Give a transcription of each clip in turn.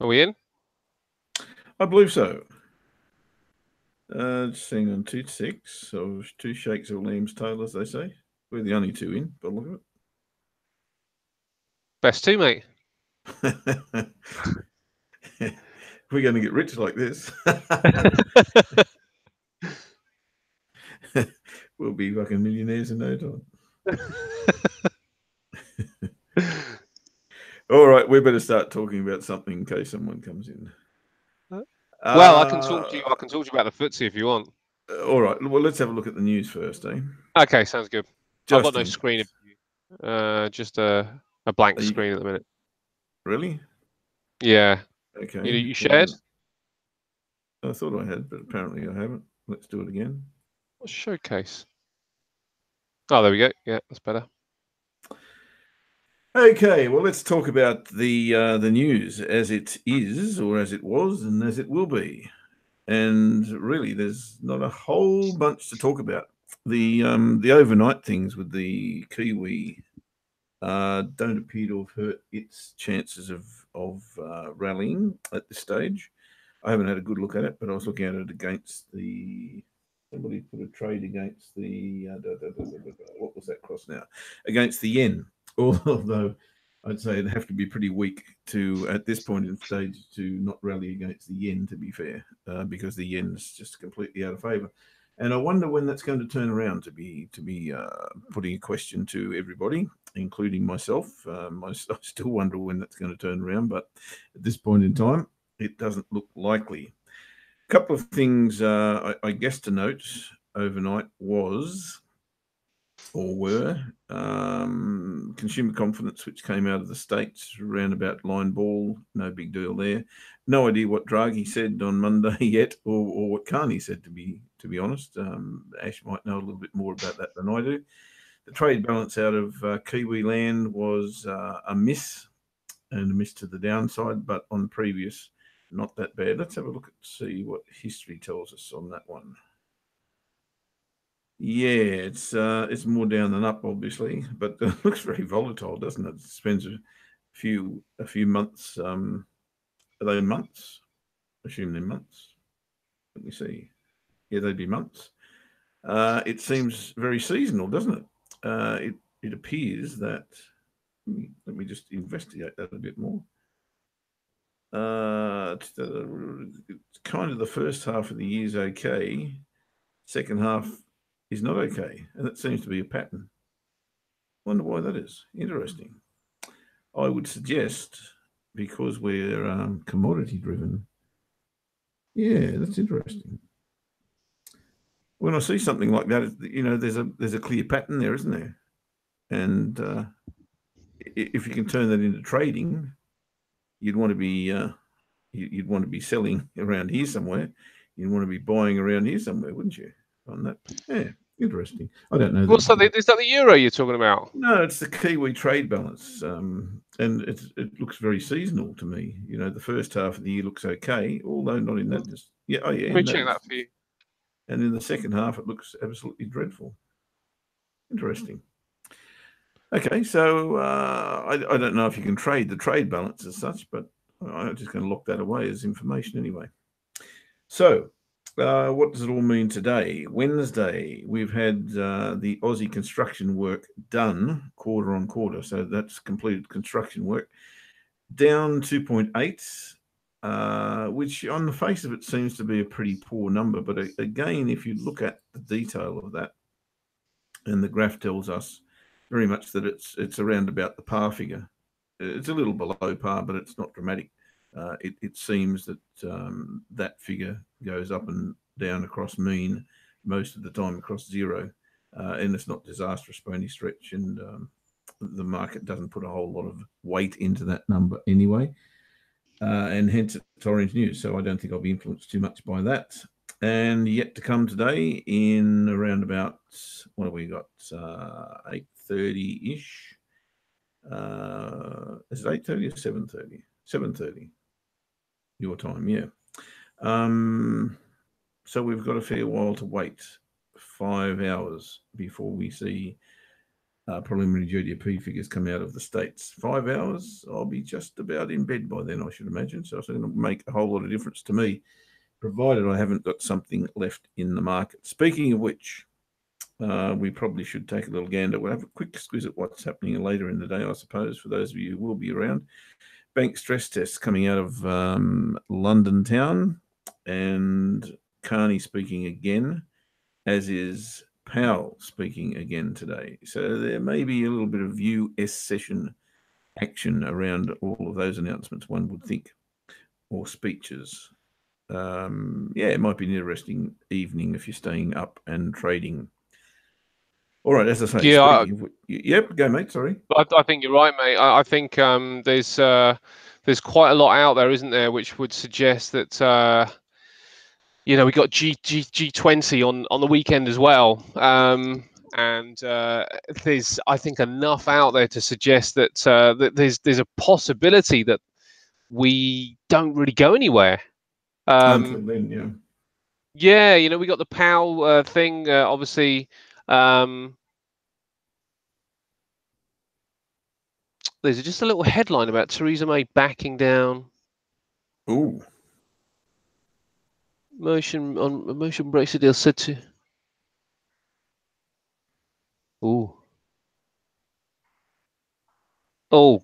Are we in? I believe so. Just hang on 2 6. So 2 shakes of lamb's tail, as they say. We're the only two in, but look Best two, mate. at it. We're going to get rich like this. We'll be fucking millionaires in no time. All right, we better start talking about something in case someone comes in. Well, I can talk to you. I can talk to you about the footsie if you want. All right, well, let's have a look at the news first, eh? Okay, sounds good. I've got no Justin. screen of you. Just a blank screen at the minute. Really? Yeah. Okay. You shared? I thought I had, but apparently I haven't. Let's do it again. What's showcase? Oh, there we go. Yeah, that's better. Okay, well, let's talk about the news as it is, or as it was, and as it will be. And really, there's not a whole bunch to talk about. The overnight things with the Kiwi don't appear to have hurt its chances of rallying at this stage. I haven't had a good look at it, but I was looking at it against the. Somebody put a trade against the. What was that cross now? Against the yen. Although I'd say it'd have to be pretty weak to, at this point in stage, to not rally against the yen, to be fair, because the yen's just completely out of favour. And I wonder when that's going to turn around. To be putting a question to everybody, including myself. I still wonder when that's going to turn around, but at this point in time, it doesn't look likely. A couple of things, I guess, to note overnight was or were consumer confidence, which came out of the States around about line ball. No big deal there. No idea what Draghi said on Monday yet, or what Carney said. To be honest, Ash might know a little bit more about that than I do. The trade balance out of Kiwi land was a miss, and a miss to the downside, but on previous, not that bad. Let's have a look at see what history tells us on that one. Yeah, it's more down than up, obviously, but it looks very volatile, doesn't it? It spends a few months. Are they months? I assume they're months. Let me see. Yeah, they'd be months. It seems very seasonal, doesn't it? It appears that. Let me just investigate that a bit more. It's kind of the first half of the year's okay. Second half is not okay, and that seems to be a pattern. Wonder why that is. Interesting. I would suggest because we're commodity driven. Yeah, that's interesting. When I see something like that, there's a clear pattern there, isn't there? And if you can turn that into trading, you'd want to be you'd want to be selling around here somewhere. You'd want to be buying around here somewhere, wouldn't you? On that, yeah, interesting. I don't know. What's that? Is that the euro you're talking about? No, it's the Kiwi trade balance, and it looks very seasonal to me. The first half of the year looks okay, although not in that. Yeah, Let me in that. check that for you. And in the second half, it looks absolutely dreadful. Interesting. Okay, so I don't know if you can trade the trade balance as such, but I'm just going to lock that away as information anyway. So, what does it all mean today? Wednesday, we've had the Aussie construction work done quarter on quarter. So that's completed construction work down 2.8, which on the face of it seems to be a pretty poor number. But again, if you look at the detail of that, and the graph tells us very much that it's around about the par figure. It's a little below par, but it's not dramatic. It seems that that figure goes up and down across mean most of the time across zero, and it's not disastrous by any stretch. And the market doesn't put a whole lot of weight into that number anyway, and hence it's orange news. So I don't think I'll be influenced too much by that. And yet to come today in around about what have we got? 8:30 ish. Is it 8:30 or 7:30? 7:30 your time, yeah. So we've got a fair while to wait, 5 hours before we see preliminary GDP figures come out of the States. 5 hours, I'll be just about in bed by then, I should imagine. So it's going to make a whole lot of difference to me, provided I haven't got something left in the market. Speaking of which, we probably should take a little gander. We'll have a quick squeeze at what's happening later in the day, I suppose, for those of you who will be around. Bank stress tests coming out of London town, and Carney speaking again, as is Powell speaking again today. So there may be a little bit of US session action around all of those announcements, one would think, or speeches. Yeah, it might be an interesting evening if you're staying up and trading. All right, as I say, Yeah, yep, go, mate. Sorry. I think you're right, mate. I think there's quite a lot out there, isn't there, which would suggest that we got G20 on the weekend as well, and there's, I think, enough out there to suggest that that there's a possibility that we don't really go anywhere. Until then, yeah. Yeah, we got the Powell thing, obviously. There's just a little headline about Theresa May backing down. Ooh. Motion Brexit deal said to. Ooh. Oh.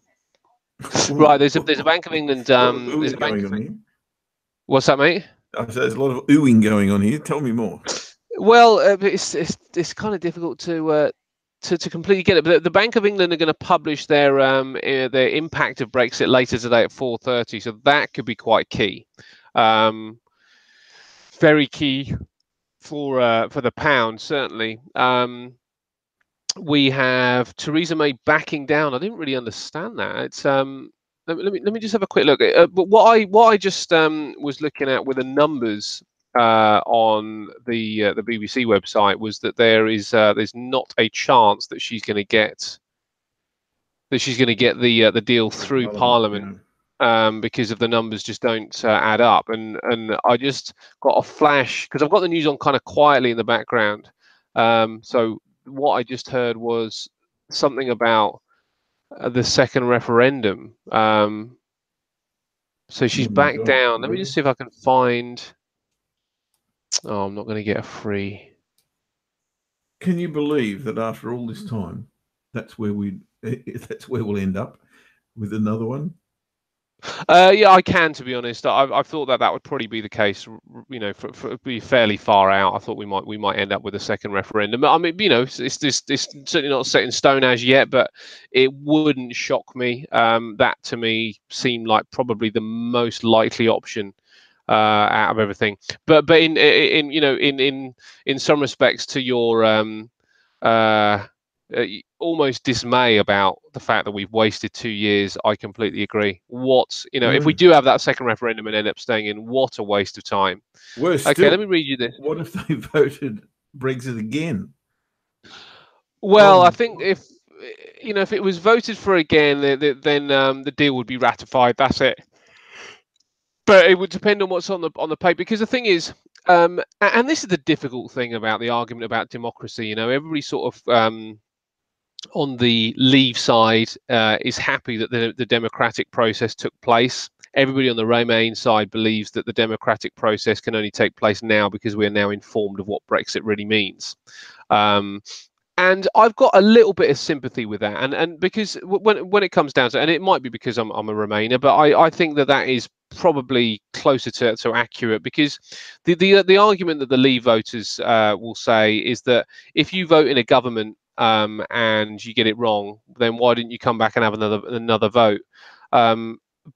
Right. There's a Bank of England. There's a Bank of England. What's that, mate? There's a lot of oohing going on here. Tell me more. Well, it's kind of difficult to completely get it. But the Bank of England are going to publish their impact of Brexit later today at 4:30. So that could be quite key. Very key for the pound, certainly. We have Theresa May backing down. I didn't really understand that. It's let me just have a quick look. But what I just was looking at with the numbers on the BBC website was that there's not a chance that she's going to get the deal through Parliament. Because of the numbers just don't add up, and I just got a flash because I've got the news on kind of quietly in the background. So what I just heard was something about the second referendum. So she's backed down. Let me just see if I can find. Oh, I'm not going to get a free. Can you believe that after all this time, that's where we'll end up with another one? Yeah, I can, to be honest. I've thought that would probably be the case. For be fairly far out. I thought we might end up with a second referendum. I mean, it's certainly not set in stone as yet, but it wouldn't shock me. That to me seemed like probably the most likely option out of everything. But in some respects, to your almost dismay about the fact that we've wasted 2 years, I completely agree. If we do have that second referendum and end up staying in, what a waste of time. Worse okay, still, let me read you this. What if they voted Brexit again? Well, I think if it was voted for again, then the deal would be ratified. That's it. But it would depend on what's on the paper, because the thing is, and this is the difficult thing about the argument about democracy. Everybody sort of on the Leave side is happy that the democratic process took place. Everybody on the Remain side believes that the democratic process can only take place now because we are now informed of what Brexit really means. And I've got a little bit of sympathy with that, and because when it comes down to, and it might be because I'm a Remainer, but I think that is probably closer to accurate, because the argument that the Leave voters will say is that if you vote in a government and you get it wrong, then why didn't you come back and have another vote?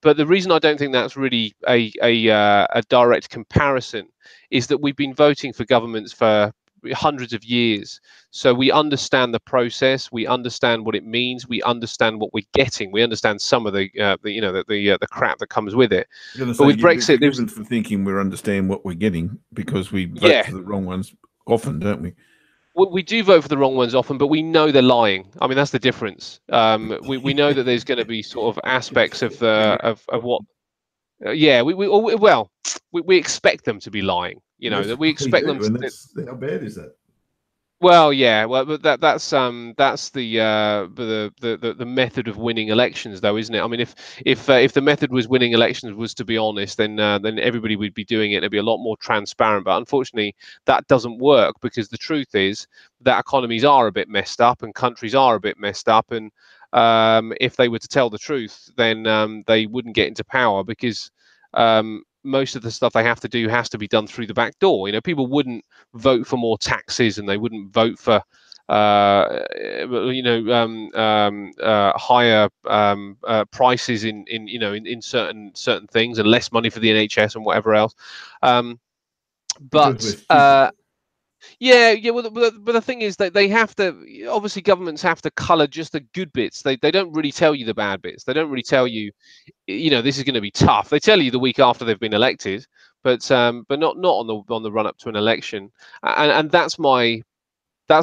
But the reason I don't think that's really a direct comparison is that we've been voting for governments for hundreds of years, so we understand the process, we understand what it means, we understand what we're getting, we understand some of the crap that comes with it. But with Brexit, there's for thinking we understand what we're getting, because we vote for the wrong ones often, don't we? We do vote for the wrong ones often, but we know they're lying. I mean, that's the difference. We know that there's going to be sort of aspects of what. We expect them to be lying. That we expect them to. How bad is that? Well, yeah, well, but that's the method of winning elections, though, isn't it? I mean, if the method was winning elections was to be honest, then everybody would be doing it. It'd be a lot more transparent. But unfortunately, that doesn't work because the truth is that economies are a bit messed up and countries are a bit messed up. And if they were to tell the truth, then they wouldn't get into power because most of the stuff they have to do has to be done through the back door. You know, people wouldn't vote for more taxes and they wouldn't vote for higher prices in certain things and less money for the NHS and whatever else. Because we're But stupid. yeah. Well, but the thing is that they have to, obviously governments have to colour just the good bits. They don't really tell you the bad bits. They don't really tell you, this is going to be tough. They tell you the week after they've been elected, but not on the run up to an election. And that's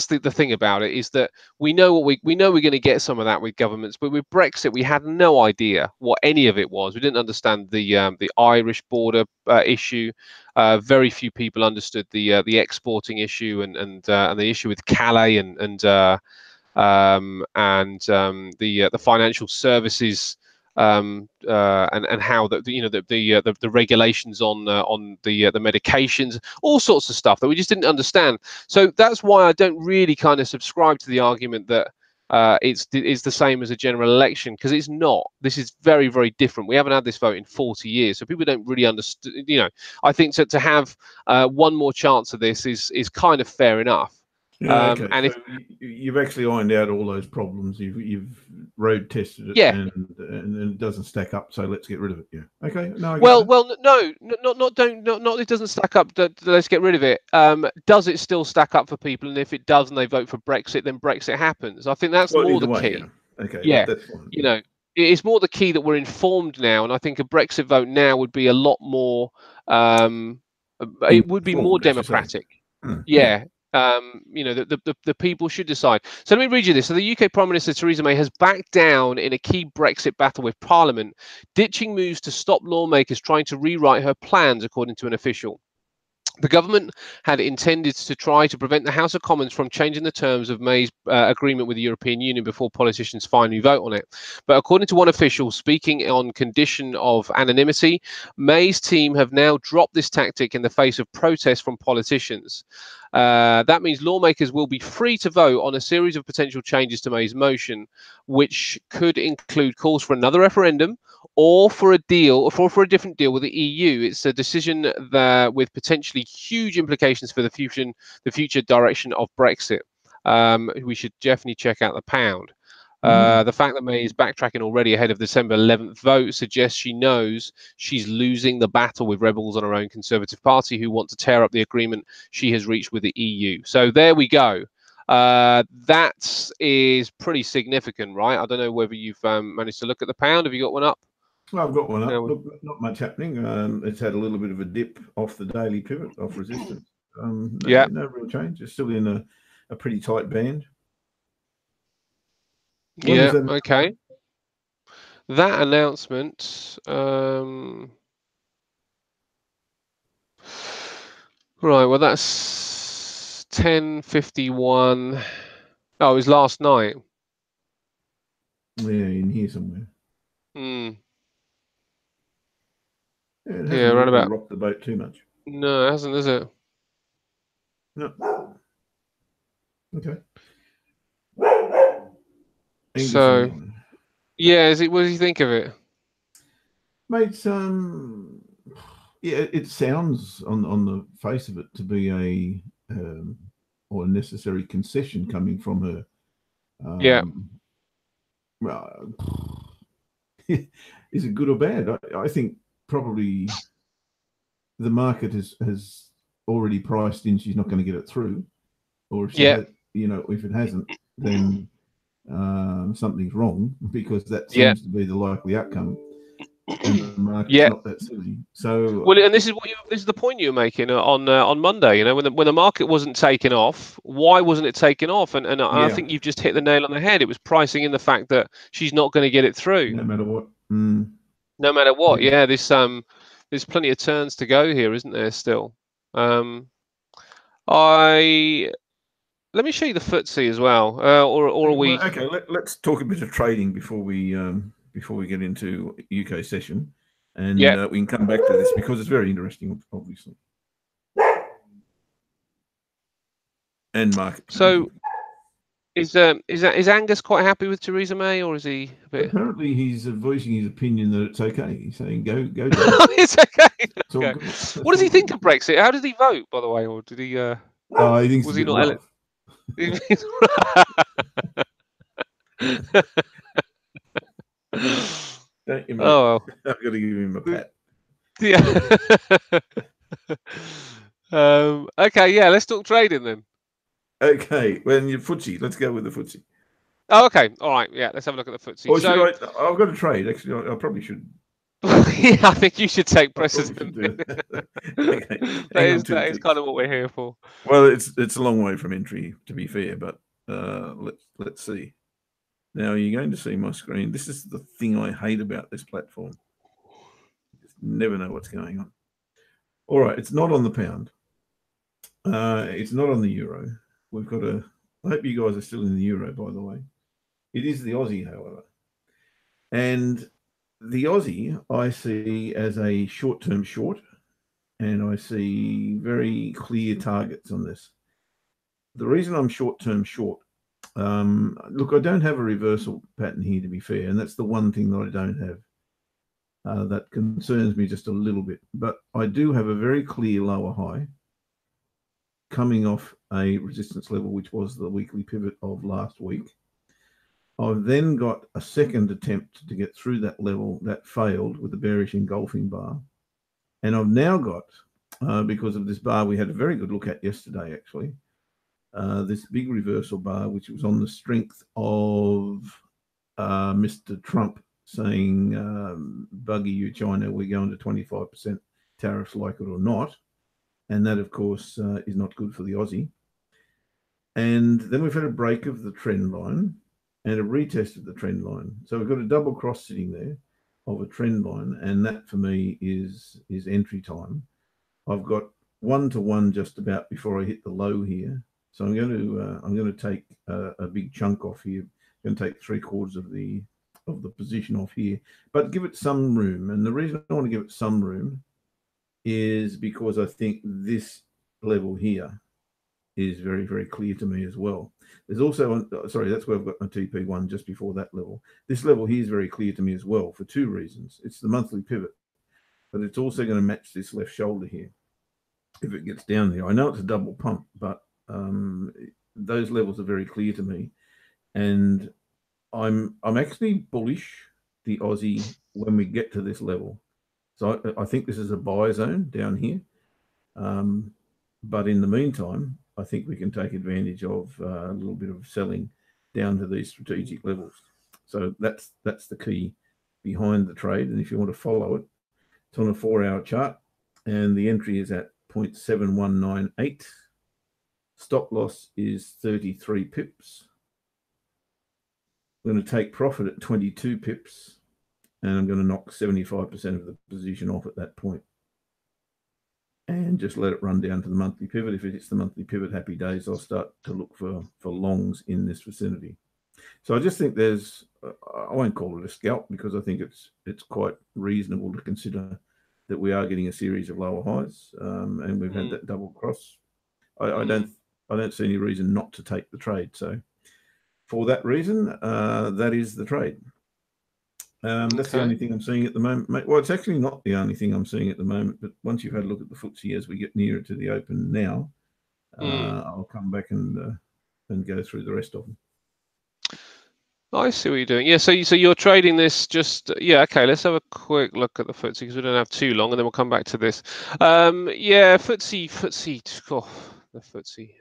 the thing about it, is that we know we know we're going to get some of that with governments, but with Brexit we had no idea what any of it was. We didn't understand the Irish border issue. Very few people understood the exporting issue and the issue with Calais and the financial services and how the regulations on the medications, all sorts of stuff that we just didn't understand. So that's why I don't really kind of subscribe to the argument that it's the same as a general election, because it's not. This is very, very different. We haven't had this vote in 40 years, so people don't really understand. I think to have one more chance of this is kind of fair enough. Yeah, okay. And So if you've actually ironed out all those problems. You've road tested it, yeah, and it doesn't stack up. So let's get rid of it. Yeah. Okay. No, I get Well, that. well, no, not it doesn't stack up. Let's get rid of it. Does it still stack up for people? And if it does, and they vote for Brexit, then Brexit happens. I think that's Well, more either the way, yeah. key. Okay, Yeah, that's fine. you know, it's more the key that we're informed now, and I think a Brexit vote now would be a lot more. It would be more Informed, as you say. democratic. Yeah. Yeah. The people should decide. So let me read you this. So the UK Prime Minister Theresa May has backed down in a key Brexit battle with Parliament, ditching moves to stop lawmakers trying to rewrite her plans, according to an official. The government had intended to try to prevent the House of Commons from changing the terms of May's agreement with the European Union before politicians finally vote on it. But according to one official speaking on condition of anonymity, May's team have now dropped this tactic in the face of protests from politicians. That means lawmakers will be free to vote on a series of potential changes to May's motion, which could include calls for another referendum or for a deal, or for a different deal with the EU. It's a decision that with potentially huge implications for the future direction of Brexit. We should definitely check out the pound. The fact that May is backtracking already ahead of the December 11th vote suggests she knows she's losing the battle with rebels on her own Conservative Party who want to tear up the agreement she has reached with the EU. So there we go. That is pretty significant, right? I don't know whether you've managed to look at the pound. Have you got one up? Well, I've got one up. No. Look, not much happening. It's had a little bit of a dip off the daily pivot, off resistance. Yeah. No real change. It's still in a pretty tight band. When was Yeah. that? Okay. That announcement. Right. Well, that's 10:51. Oh, it was last night. Yeah, in here somewhere. Hmm. Yeah, it Yeah. hasn't Around really about. rocked the boat too much. No, it hasn't, is it? No. Okay. Angus So, on. yeah. Is it? What do you think of it? Mate, yeah, it sounds on the face of it to be or a necessary concession coming from her. Yeah. Well, is it good or bad? I think probably the market has already priced in she's not going to get it through, or if she Yeah. had, if it hasn't, then something's wrong, because that Yeah. seems to be the likely outcome, and the market's Yeah. not that silly. So Well, and this is the point you were making on Monday. You know, when the market wasn't taken off, why wasn't it taken off? And I yeah, think you've just hit the nail on the head. It was pricing in the fact that she's not going to get it through, no matter what. no matter what. Yeah. Yeah, there's plenty of turns to go here, isn't there? Still, I let me show you the FTSE as well, or are we? Well, okay, let's talk a bit of trading before we get into UK session, and Yeah. we can come back to this because it's very interesting, obviously, and market. So is Angus quite happy with Theresa May, or is he a bit? Apparently, he's voicing his opinion that it's okay. He's saying, "Go, go." It's okay. It's all Okay. good. What does he think of Brexit? How did he vote, by the way, or did he? He thinks Was it's a he bit not? rough. Don't you, mate? Oh well. I've got to give him a pat. Yeah. Okay. Yeah. Let's talk trading then. Okay, well, your FTSE. Let's go with the FTSE. Oh, okay. All right. Yeah. Let's have a look at the FTSE. Or should So, I've got a trade. Actually, I probably should. yeah, I think you should take I probably precedent. should do it. Okay, That hang on is two ticks. kind of what we're here for. Well, it's a long way from entry, to be fair, but let's see. Now you're going to see my screen. This is the thing I hate about this platform. You just never know what's going on. All right, it's not on the pound. It's not on the euro. We've got a. I hope you guys are still in the euro, by the way. It is the Aussie, however, and the Aussie I see as a short-term short, and I see very clear targets on this. The reason I'm short-term short, look, I don't have a reversal pattern here, to be fair, and that's the one thing that I don't have. That concerns me just a little bit, but I do have a very clear lower high coming off a resistance level, which was the weekly pivot of last week. I've then got a second attempt to get through that level that failed with the bearish engulfing bar. And I've now got, because of this bar we had a very good look at yesterday, actually, this big reversal bar, which was on the strength of Mr. Trump saying, buggy you, China, we're going to 25% tariffs, like it or not. And that, of course, is not good for the Aussie. And then we've had a break of the trend line and a retest of the trend line. So we've got a double cross sitting there of a trend line, and that for me is entry time. I've got 1-to-1 just about before I hit the low here. So I'm going to take a big chunk off here. I'm going to take 3/4 of the position off here, but give it some room. And the reason I want to give it some room is because I think this level here is very, very clear to me as well. There's also, sorry, that's where I've got my TP1 just before that level. This level here is very clear to me as well for two reasons. It's the monthly pivot, but it's also going to match this left shoulder here if it gets down there. I know it's a double pump, but those levels are very clear to me. And I'm actually bullish the Aussie when we get to this level. So I think this is a buy zone down here. But in the meantime, I think we can take advantage of a little bit of selling down to these strategic levels. So that's the key behind the trade. And if you want to follow it, it's on a 4-hour chart, and the entry is at 0.7198. Stop loss is 33 pips. I'm going to take profit at 22 pips, and I'm going to knock 75% of the position off at that point. And just let it run down to the monthly pivot. If it hits the monthly pivot, happy days. I'll start to look for longs in this vicinity. So I just think there's, I won't call it a scalp because I think it's quite reasonable to consider that we are getting a series of lower highs, and we've had that double cross. I don't see any reason not to take the trade. So for that reason, that is the trade. That's the only thing I'm seeing at the moment, mate. Well, it's actually not the only thing I'm seeing at the moment, but once you've had a look at the FTSE as we get nearer to the open now, I'll come back and go through the rest of them. I see what you're doing. Yeah, so you're trading this just okay. Let's have a quick look at the FTSE because we don't have too long, and then we'll come back to this. Yeah, FTSE. Oh, the FTSE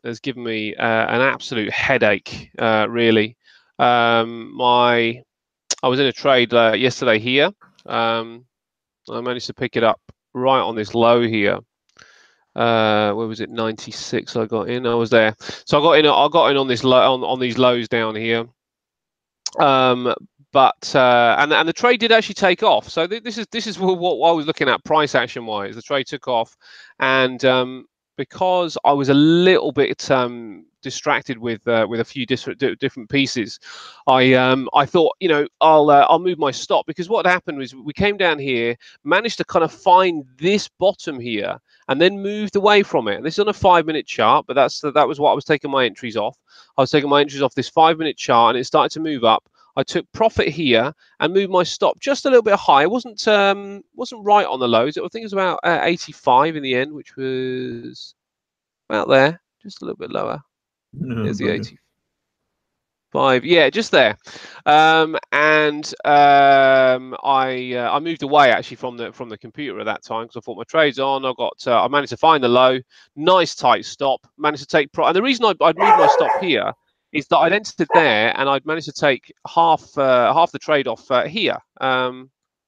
has given me an absolute headache. Really, I was in a trade yesterday here. I managed to pick it up right on this low here. Where was it? 96. I got in. I was there. So I got in on this low on these lows down here. But and the trade did actually take off. So this is what I was looking at price action wise. The trade took off, and because I was a little bit distracted with a few different pieces. I thought, you know, I'll move my stop, because what happened was we came down here, managed to kind of find this bottom here, and then moved away from it. And this is on a 5-minute chart, but that was what I was taking my entries off. I was taking my entries off this 5-minute chart, and it started to move up. I took profit here and moved my stop just a little bit higher. It wasn't right on the lows. I think it was about 85 in the end, which was about there, just a little bit lower. No, There's the bugger. 85. Yeah, just there. I moved away actually from the computer at that time, because I thought my trade's on. I managed to find the low, nice tight stop. Managed to take and the reason I'd moved my stop here is that I'd entered there and I'd managed to take half the trade off here.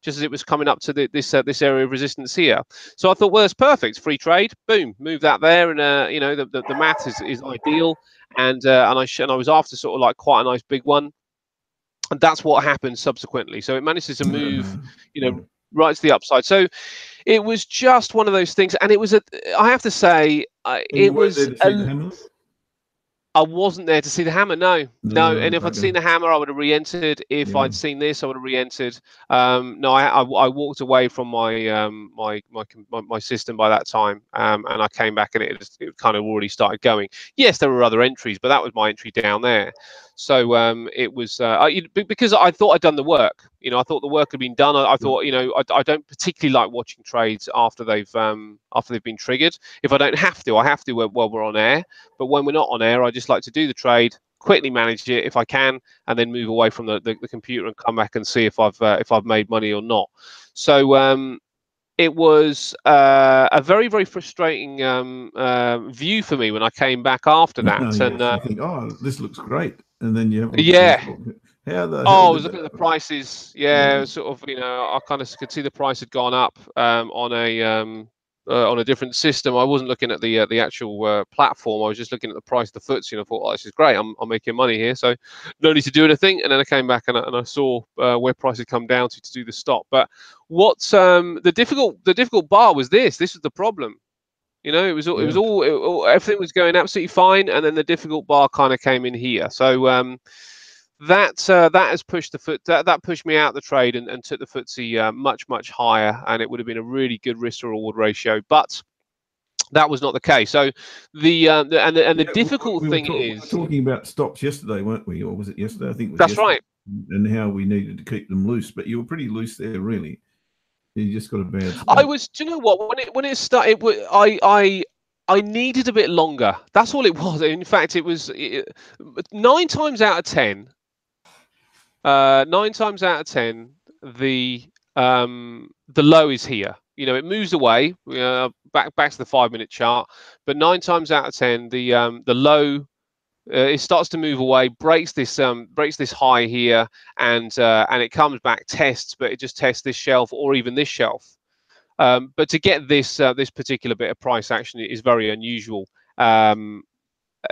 Just as it was coming up to this area of resistance here. So I thought, well, it's perfect, free trade. Boom, move that there, and you know, the math is ideal. And I was after sort of like quite a nice big one, and that's what happened subsequently. So it manages to move, you know, right to the upside. So it was just one of those things, and it was I have to say, it was there to see the hammer? I wasn't there to see the hammer. No. And if I'd Okay. seen the hammer, I would have re-entered. If Yeah. I'd seen this, I would have re-entered. No, I walked away from my system by that time, and I came back, and it kind of already started going. Yes, there were other entries, but that was my entry down there. So it was because I thought I'd done the work. You know, I thought the work had been done. I thought, you know, I don't particularly like watching trades after they've been triggered. If I don't have to, I have to while we're on air. But when we're not on air, I just like to do the trade, quickly manage it if I can, and then move away from the computer and come back and see if I've made money or not. So it was a very, very frustrating view for me when I came back after that. Yes, And you think, oh, this looks great, and then you have a look yeah. How the Oh, hell I was did looking that at the prices. Yeah, sort of. You know, I kind of could see the price had gone up on a different system. I wasn't looking at the actual platform. I was just looking at the price of the FTSE, and I thought, oh, this is great. I'm making money here, so no need to do anything. And then I came back and I saw where price had come down to do the stop. But what's the difficult bar was this. This was the problem. You know, it was all everything was going absolutely fine, and then the difficult bar kind of came in here. So that has pushed that pushed me out the trade and took the FTSE much higher, and it would have been a really good risk to reward ratio, but that was not the case. So the difficult thing we were is, talking about stops yesterday, weren't we? Or was it yesterday? I think it was that's yesterday. right. And how we needed to keep them loose, but you were pretty loose there, really. You just got a bad I start. was. Do you know what? When it started, I needed a bit longer. That's all it was. In fact, it was 9 times out of 10. 9 times out of 10, the low is here. You know, it moves away back to the 5-minute chart, but 9 times out of 10, the low it starts to move away, breaks this high here, and it comes back, tests, but it just tests this shelf or even this shelf. But to get this particular bit of price action is very unusual.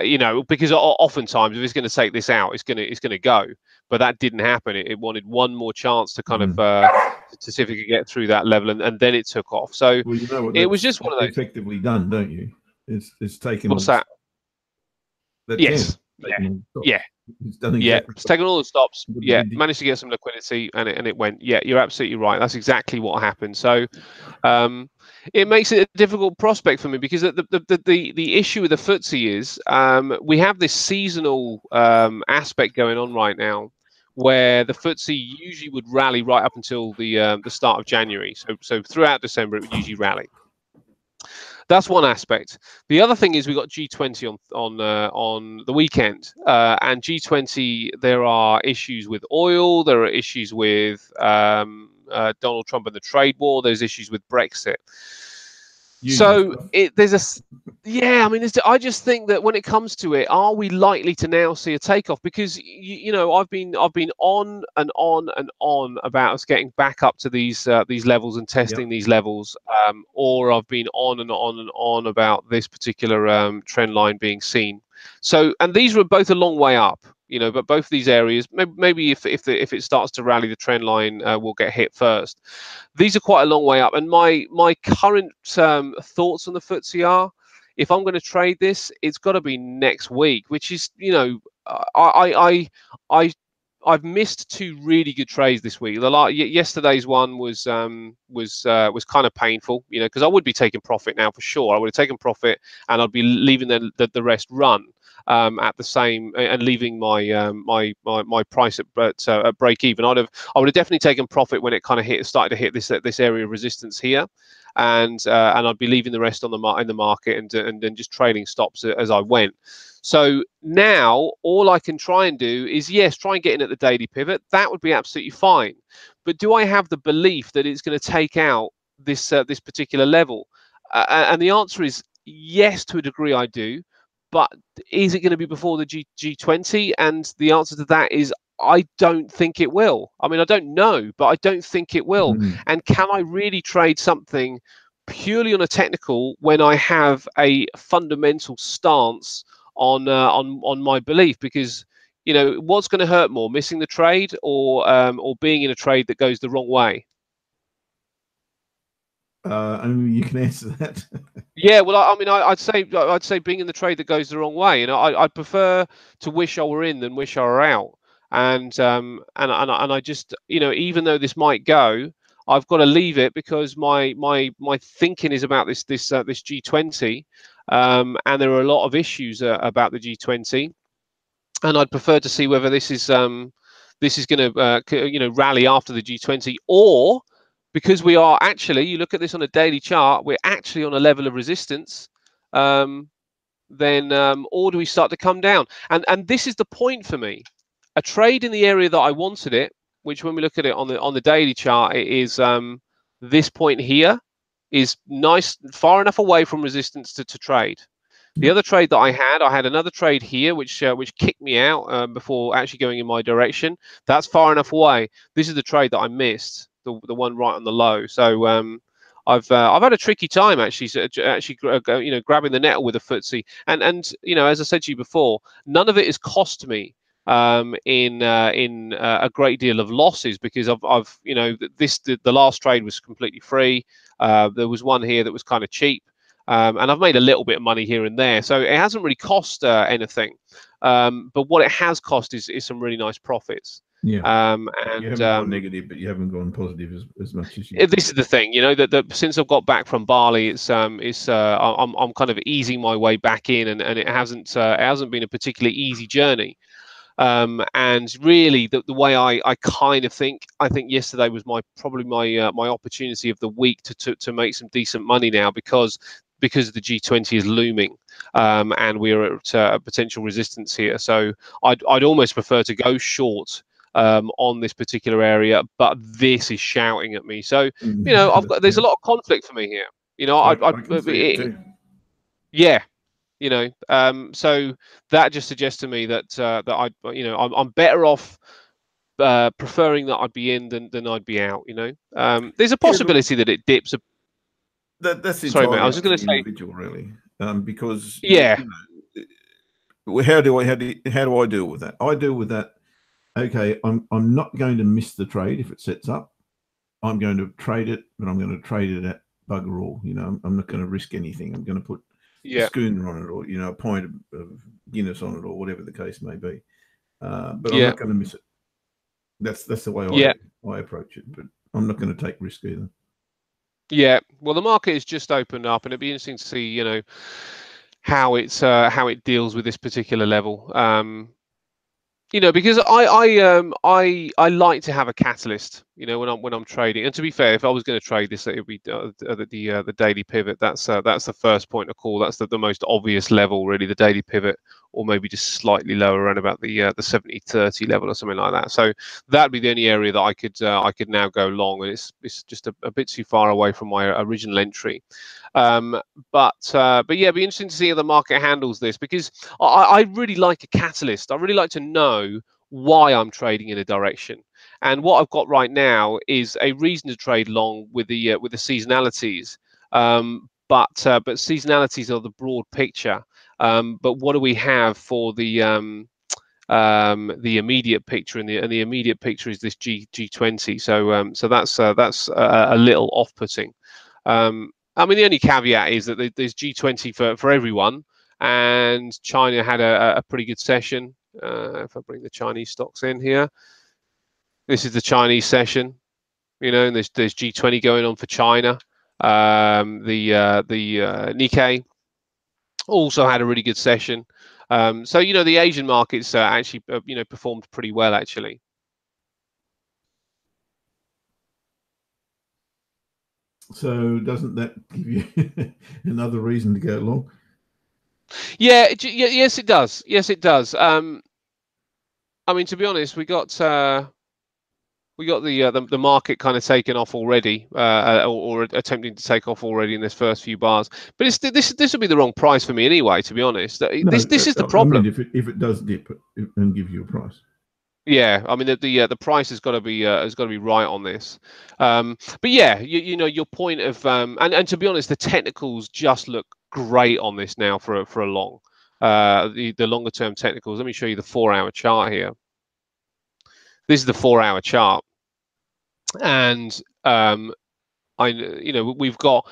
You know, because oftentimes if it's going to take this out, it's going to go. But that didn't happen. It wanted one more chance to kind of to see if it could get through that level, and then it took off. So well, you know what it was just one of those. effectively done, don't you? It's taken. What's that? Yes. Yeah. It's done exactly. It's taken all the stops. Yeah, managed to get some liquidity, and it went. Yeah, you're absolutely right. That's exactly what happened. So it makes it a difficult prospect for me, because the issue with the FTSE is we have this seasonal aspect going on right now, where the FTSE usually would rally right up until the start of January. So throughout December, it would usually rally. That's one aspect. The other thing is we got G20 on the weekend, and G20. There are issues with oil. There are issues with Donald Trump and the trade war. There's issues with Brexit. So there's a I mean, I just think that when it comes to it, are we likely to now see a takeoff? Because you know, I've been on and on and on about us getting back up to these levels and testing these levels, or I've been on and on and on about this particular trend line being seen. So, and these were both a long way up, you know, but both of these areas, maybe if it starts to rally, the trend line will get hit first. These are quite a long way up, and my current thoughts on the FTSE are, if I'm going to trade this, it's got to be next week, which is, I I've missed two really good trades this week. Yesterday's one was kind of painful, because I would be taking profit now for sure. I would have taken profit and I'd be leaving the rest run at the same, and leaving my price at break even. I would have definitely taken profit when it kind of started to hit this area of resistance here, and I'd be leaving the rest in the market and then just trading stops as I went. So now all I can try and do is, yes, try and get in at the daily pivot. That would be absolutely fine. But do I have the belief that it's going to take out this particular level? And the answer is yes, to a degree I do. But is it going to be before the G20? And the answer to that is I don't think it will. I mean, I don't know, but I don't think it will. And can I really trade something purely on a technical when I have a fundamental stance on my belief? Because what's going to hurt more, missing the trade or being in a trade that goes the wrong way? I mean, you can answer that. Yeah, well, I mean, I'd say being in the trade that goes the wrong way. I'd prefer to wish I were in than wish I were out. And I just, even though this might go, I've got to leave it because my thinking is about this G20, and there are a lot of issues about the G20, and I'd prefer to see whether this is going to rally after the G20, or because we are actually, you look at this on a daily chart, we're actually on a level of resistance. Or do we start to come down? And this is the point for me. A trade in the area that I wanted it, which when we look at it on the daily chart, it is this point here is nice, far enough away from resistance to trade. The other trade that I had another trade here, which kicked me out before actually going in my direction. That's far enough away. This is the trade that I missed, the one right on the low. So I've had a tricky time actually grabbing the nettle with a footsie, and as I said to you before, none of it has cost me in a great deal of losses, because I've the last trade was completely free. There was one here that was kind of cheap. And I've made a little bit of money here and there, so it hasn't really cost anything. But what it has cost is some really nice profits. Yeah. And you haven't gone negative, but you haven't gone positive as much as you. This is the thing, that since I've got back from Bali, I'm kind of easing my way back in, and it hasn't been a particularly easy journey. And really, the way I kind of think, I think yesterday was probably my opportunity of the week to make some decent money now, because the G20 is looming, and we're at a potential resistance here. So I'd almost prefer to go short on this particular area, but this is shouting at me. So there's a lot of conflict for me here. I can see it too. Yeah. So that just suggests to me that I'm better off preferring that I'd be in than I'd be out. There's a possibility that it dips. That's Sorry, mate. I entirely was up just to going the to say, individual, really, because yeah, how do I deal with that? I deal with that. Okay, I'm not going to miss the trade if it sets up. I'm going to trade it, but I'm going to trade it at bugger all. I'm not going to risk anything. I'm going to put a schooner on it, or a pint of Guinness on it, or whatever the case may be. But I'm not going to miss it. That's the way I approach it. But I'm not going to take risk either. Yeah, well, the market has just opened up, and it'd be interesting to see, how it deals with this particular level. Because I like to have a catalyst, when I'm trading. And to be fair, if I was going to trade this, it would be the daily pivot. That's the first point of call. That's the most obvious level, really, the daily pivot, or maybe just slightly lower, around about the 70-30 level or something like that. So that'd be the only area that I could now go long, and it's just a bit too far away from my original entry. But yeah, it'd be interesting to see how the market handles this, because I really like a catalyst. I really like to know why I'm trading in a direction. And what I've got right now is a reason to trade long with the seasonalities. But seasonalities are the broad picture. But what do we have for the immediate picture? And the immediate picture is this G20. So that's a little off-putting. I mean, the only caveat is that there's G20 for everyone, and China had a pretty good session. If I bring the Chinese stocks in here, this is the Chinese session. And there's G20 going on for China. The Nikkei also had a really good session. So the Asian markets actually performed pretty well actually. So doesn't that give you another reason to go long? Yeah, yes it does. Yes it does. I mean, to be honest, we got the market kind of taken off already, or attempting to take off already in this first few bars. But this will be the wrong price for me anyway. To be honest, this is the problem. I mean, if it does dip and give you a price. Yeah, I mean the price has got to be right on this. But yeah, your point of and to be honest, the technicals just look great on this now for a long. The longer term technicals. Let me show you the 4-hour chart here. This is the 4-hour chart, and we've got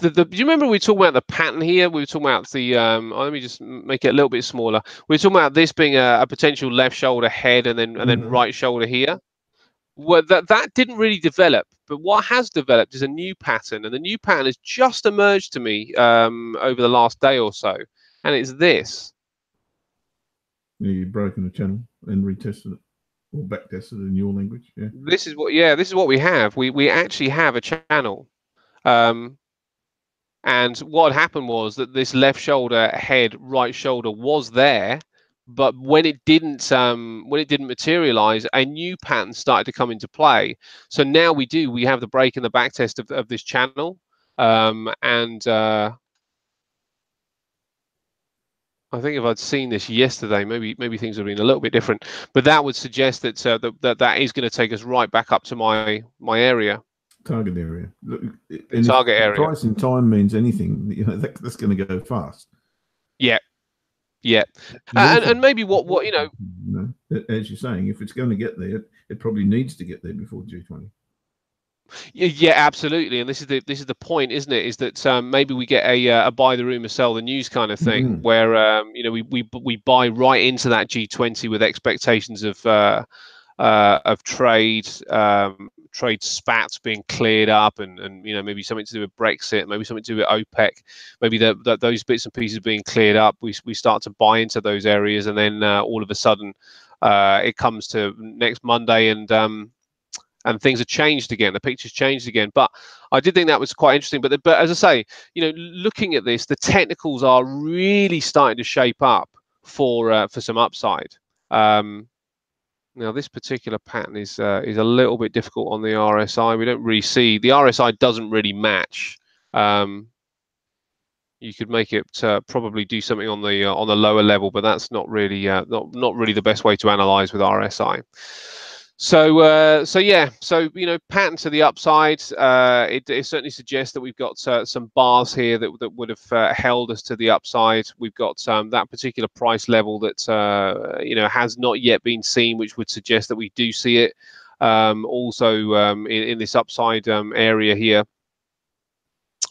do you remember we were talking about the pattern here? We were talking about the let me just make it a little bit smaller. We were talking about this being a potential left shoulder head and then right shoulder here. Well, that didn't really develop, but what has developed is a new pattern, and the new pattern has just emerged to me over the last day or so, and it's this. You've broken the channel and retested it, or back tested it in your language. Yeah. This is what we have. We actually have a channel. And what happened was that this left shoulder head, right shoulder was there, but when it didn't materialize, a new pattern started to come into play. So now we have the break and the back test of this channel, and I think if I'd seen this yesterday, maybe things would have been a little bit different. But that would suggest that that is going to take us right back up to my area. Target area. The target area. Price in time means anything, that's going to go fast. Yeah, yeah, and maybe what as you're saying, if it's going to get there, it probably needs to get there before G20. Yeah, absolutely, and this is the point, isn't it? Is that maybe we get a buy the rumor, sell the news kind of thing, where we buy right into that G20 with expectations of trade spats being cleared up, and maybe something to do with Brexit, maybe something to do with OPEC, maybe those bits and pieces being cleared up. We start to buy into those areas, and then all of a sudden it comes to next Monday, and things have changed again. The picture's changed again. But I did think that was quite interesting. But as I say, looking at this, the technicals are really starting to shape up for some upside. Now, this particular pattern is a little bit difficult on the RSI. We don't really see the RSI doesn't really match. You could make it probably do something on the lower level, but that's not really not really the best way to analyze with RSI. So yeah, pattern to the upside. It certainly suggests that we've got some bars here that would have held us to the upside. We've got that particular price level that has not yet been seen, which would suggest that we do see it. Also in this upside area here.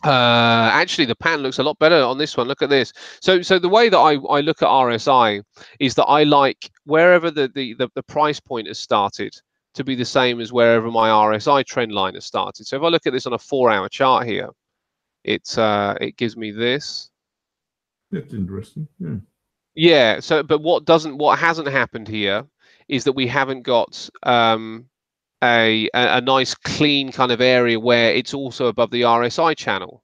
Actually, the pattern looks a lot better on this one. Look at this. So the way that I look at RSI is that I like wherever the price point has started to be the same as wherever my RSI trend line has started. So if I look at this on a 4-hour chart here, it gives me this. That's interesting. Yeah. Yeah. So, but what hasn't happened here is that we haven't got a nice clean kind of area where it's also above the RSI channel.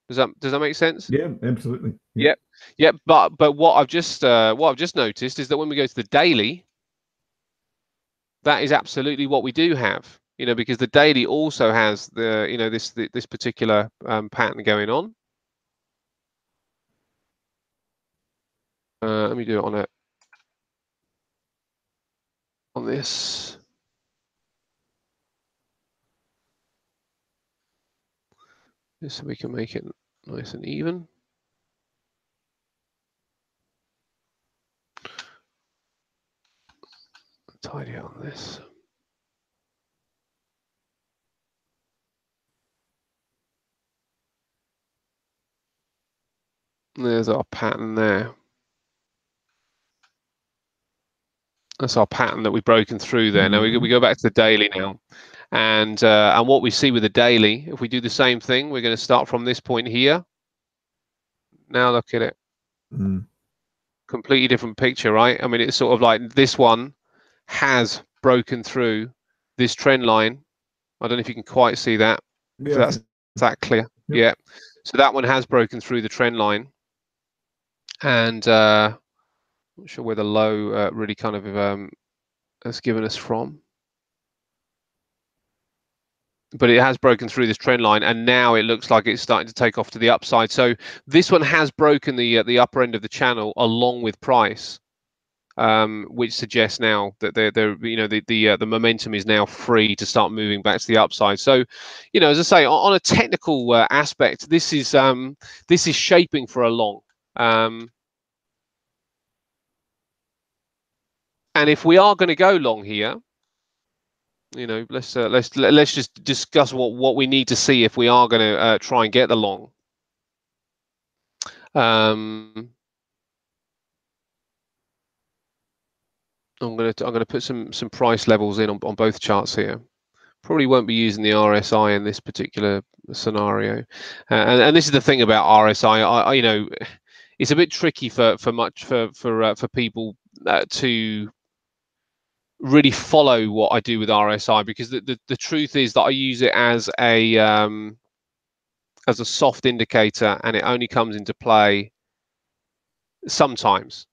Does that make sense? Yeah, absolutely. Yeah. Yep. But what I've just noticed is that when we go to the daily, that is absolutely what we do have. Because the daily also has this particular pattern going on. Let me do it on this. Just so we can make it nice and even. Tidy on this. There's our pattern there. That's our pattern that we've broken through there. Now we go back to the daily now, and what we see with the daily, if we do the same thing, we're going to start from this point here. Now look at it. Completely different picture, right? I mean, it's sort of like this one has broken through this trend line. I don't know if you can quite see that. Yeah, if that's that clear. Yep. Yeah. So that one has broken through the trend line, and not sure where the low really kind of has given us from, but it has broken through this trend line, and now it looks like it's starting to take off to the upside. So this one has broken the upper end of the channel along with price, which suggests now that the momentum is now free to start moving back to the upside. So, as I say, on a technical aspect, this is shaping for a long. And if we are going to go long here, let's just discuss what we need to see if we are going to try and get the long. I'm going to put some price levels in on both charts here. Probably won't be using the RSI in this particular scenario, and this is the thing about RSI. It's a bit tricky for people to really follow what I do with RSI, because the truth is that I use it as a soft indicator, and it only comes into play sometimes.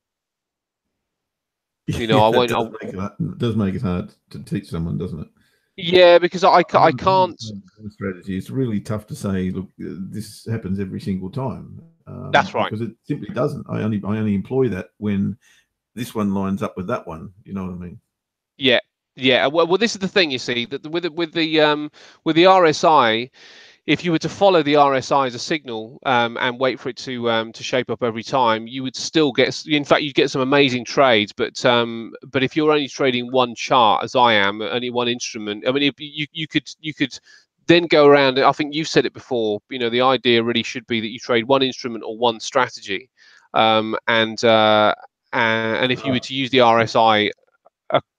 I won't. It does make it hard to teach someone, doesn't it? Yeah, because I can't. Strategy. It's really tough to say, look, this happens every single time. That's right. Because it simply doesn't. I only employ that when this one lines up with that one. You know what I mean? Yeah, yeah. Well, this is the thing. You see, that with the RSI, if you were to follow the RSI as a signal and wait for it to shape up every time, you would still get. In fact, you'd get some amazing trades. But if you're only trading one chart, as I am, only one instrument, I mean, you could then go around. I think you've said it before. The idea really should be that you trade one instrument or one strategy, and if you were to use the RSI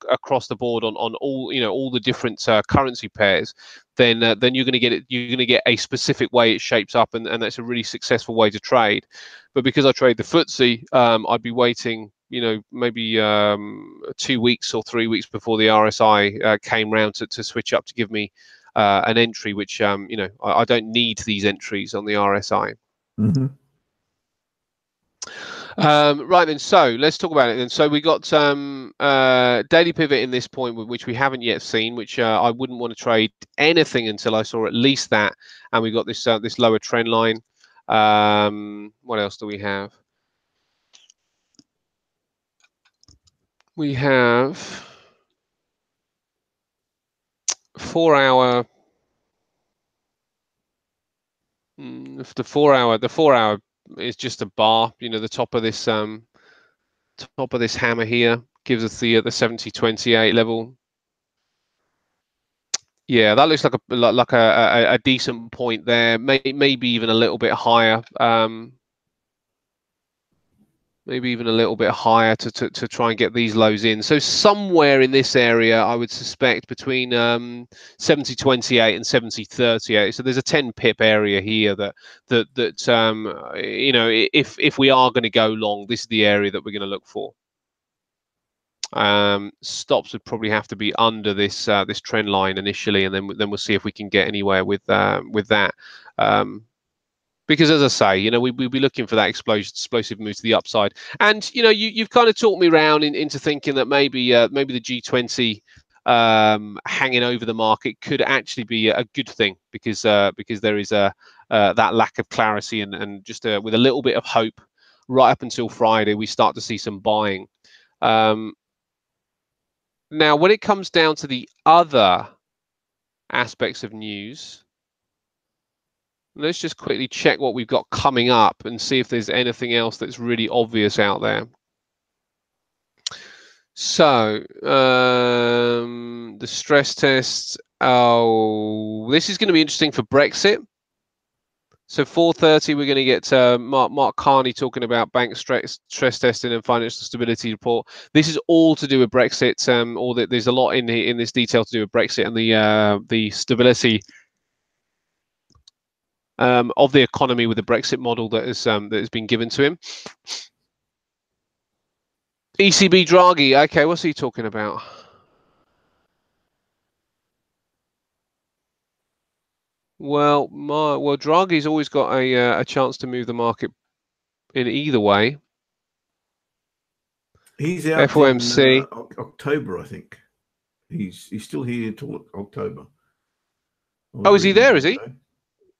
across the board on all all the different currency pairs, then you're going to get it. You're going to get a specific way it shapes up, and that's a really successful way to trade. But because I trade the FTSE, I'd be waiting, maybe 2 weeks or 3 weeks before the RSI came round to switch up to give me an entry, which I don't need these entries on the RSI. Right then, so let's talk about it then. So we got daily pivot in this point, which we haven't yet seen, which I wouldn't want to trade anything until I saw at least that, and we got this this lower trend line. What else do we have? We have 4 hour. The 4 hour. The 4 hour is just a bar. The top of this hammer here gives us the 70.28 level. Yeah, that looks like a decent point there. Maybe even a little bit higher. Maybe even a little bit higher to try and get these lows in. So somewhere in this area, I would suspect between 70.28 and 70.38. So there's a 10 pip area here that if we are going to go long, this is the area that we're going to look for. Stops would probably have to be under this this trend line initially, and then we'll see if we can get anywhere with that. Because as I say, we'll be looking for that explosive move to the upside. And you've kind of talked me around into thinking that maybe the G20 hanging over the market could actually be a good thing, because there is that lack of clarity, and just with a little bit of hope, right up until Friday, we start to see some buying. Now, when it comes down to the other aspects of news, let's just quickly check what we've got coming up and see if there's anything else that's really obvious out there. So, the stress tests. Oh, this is going to be interesting for Brexit. So 4:30, we're going to get Mark Carney talking about bank stress testing and financial stability report. This is all to do with Brexit. There's a lot in this detail to do with Brexit and the stability of the economy with the Brexit model that has been given to him. ECB Draghi. Okay, what's he talking about? Well, Draghi's always got a chance to move the market in either way. He's out FOMC. in October, I think. He's still here till October. Oh, is he there? Is he?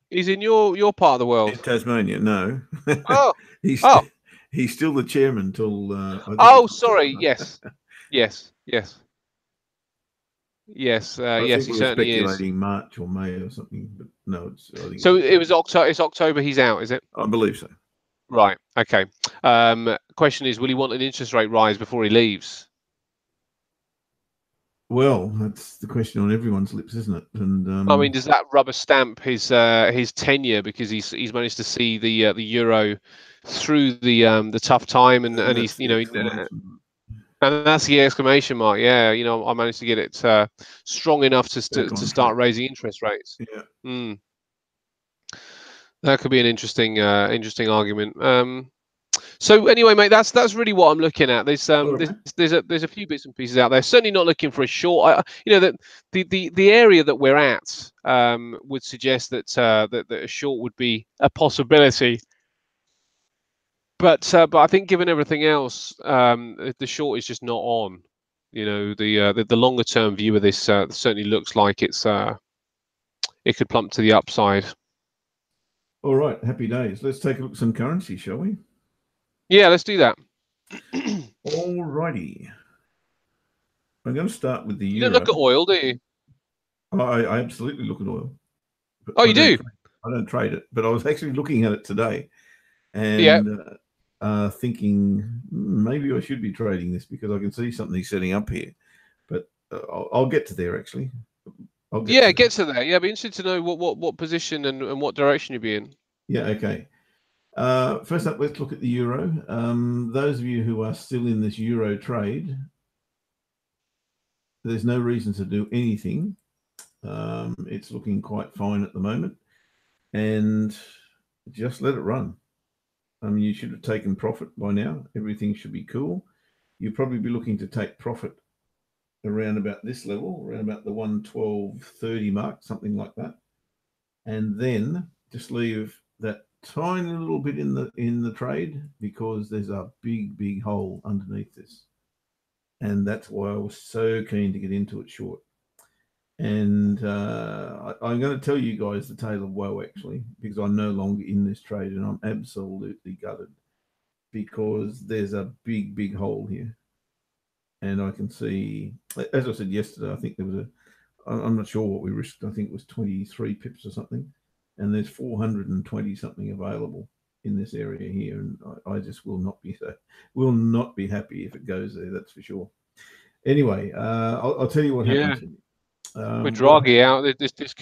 He's in your part of the world. In Tasmania, no. Oh, he's still the chairman till. Oh, sorry. Yes, yes, yes, yes. I Yes, think he we were certainly is. speculating March or May or something, but no, I think So it was October. It's October. He's out, is it? I believe so. Right. Okay. Question is, will he want an interest rate rise before he leaves? Well, that's the question on everyone's lips, isn't it? And I mean, does that rubber stamp his tenure because he's managed to see the euro through the tough time and he's and that's the exclamation mark. Yeah, I managed to get it strong enough to start raising interest rates. Yeah. Mm. That could be an interesting argument. So anyway, mate, that's really what I'm looking at. There's a few bits and pieces out there. Certainly not looking for a short. That the area that we're at would suggest that a short would be a possibility. But I think given everything else, the short is just not on. The longer term view of this certainly looks like it could plump to the upside. All right, happy days. Let's take a look at some currency, shall we? Yeah, let's do that. All righty. I'm going to start with the euro. You don't look at oil, do you? I absolutely look at oil. Oh, you do? I don't trade it, but I was actually looking at it today and thinking maybe I should be trading this because I can see something setting up here. But I'll get to there actually. Get to there. Yeah, I'd be interested to know what position and what direction you'd be in. Yeah, okay. First up, let's look at the euro. Those of you who are still in this euro trade, there's no reason to do anything. It's looking quite fine at the moment, and just let it run. I mean, you should have taken profit by now. Everything should be cool. You'll probably be looking to take profit around about this level, around about the 112.30 mark, something like that, and then just leave that tiny little bit in the trade because there's a big hole underneath this, and that's why I was so keen to get into it short. And I'm going to tell you guys the tale of woe actually, because I'm no longer in this trade and I'm absolutely gutted because there's a big hole here. And I can see, as I said yesterday, I think there was I'm not sure what we risked. I think it was 23 pips or something. And there's 420 something available in this area here. And I just will not be happy if it goes there. That's for sure. Anyway, I'll tell you what happened to me. With Draghi out, this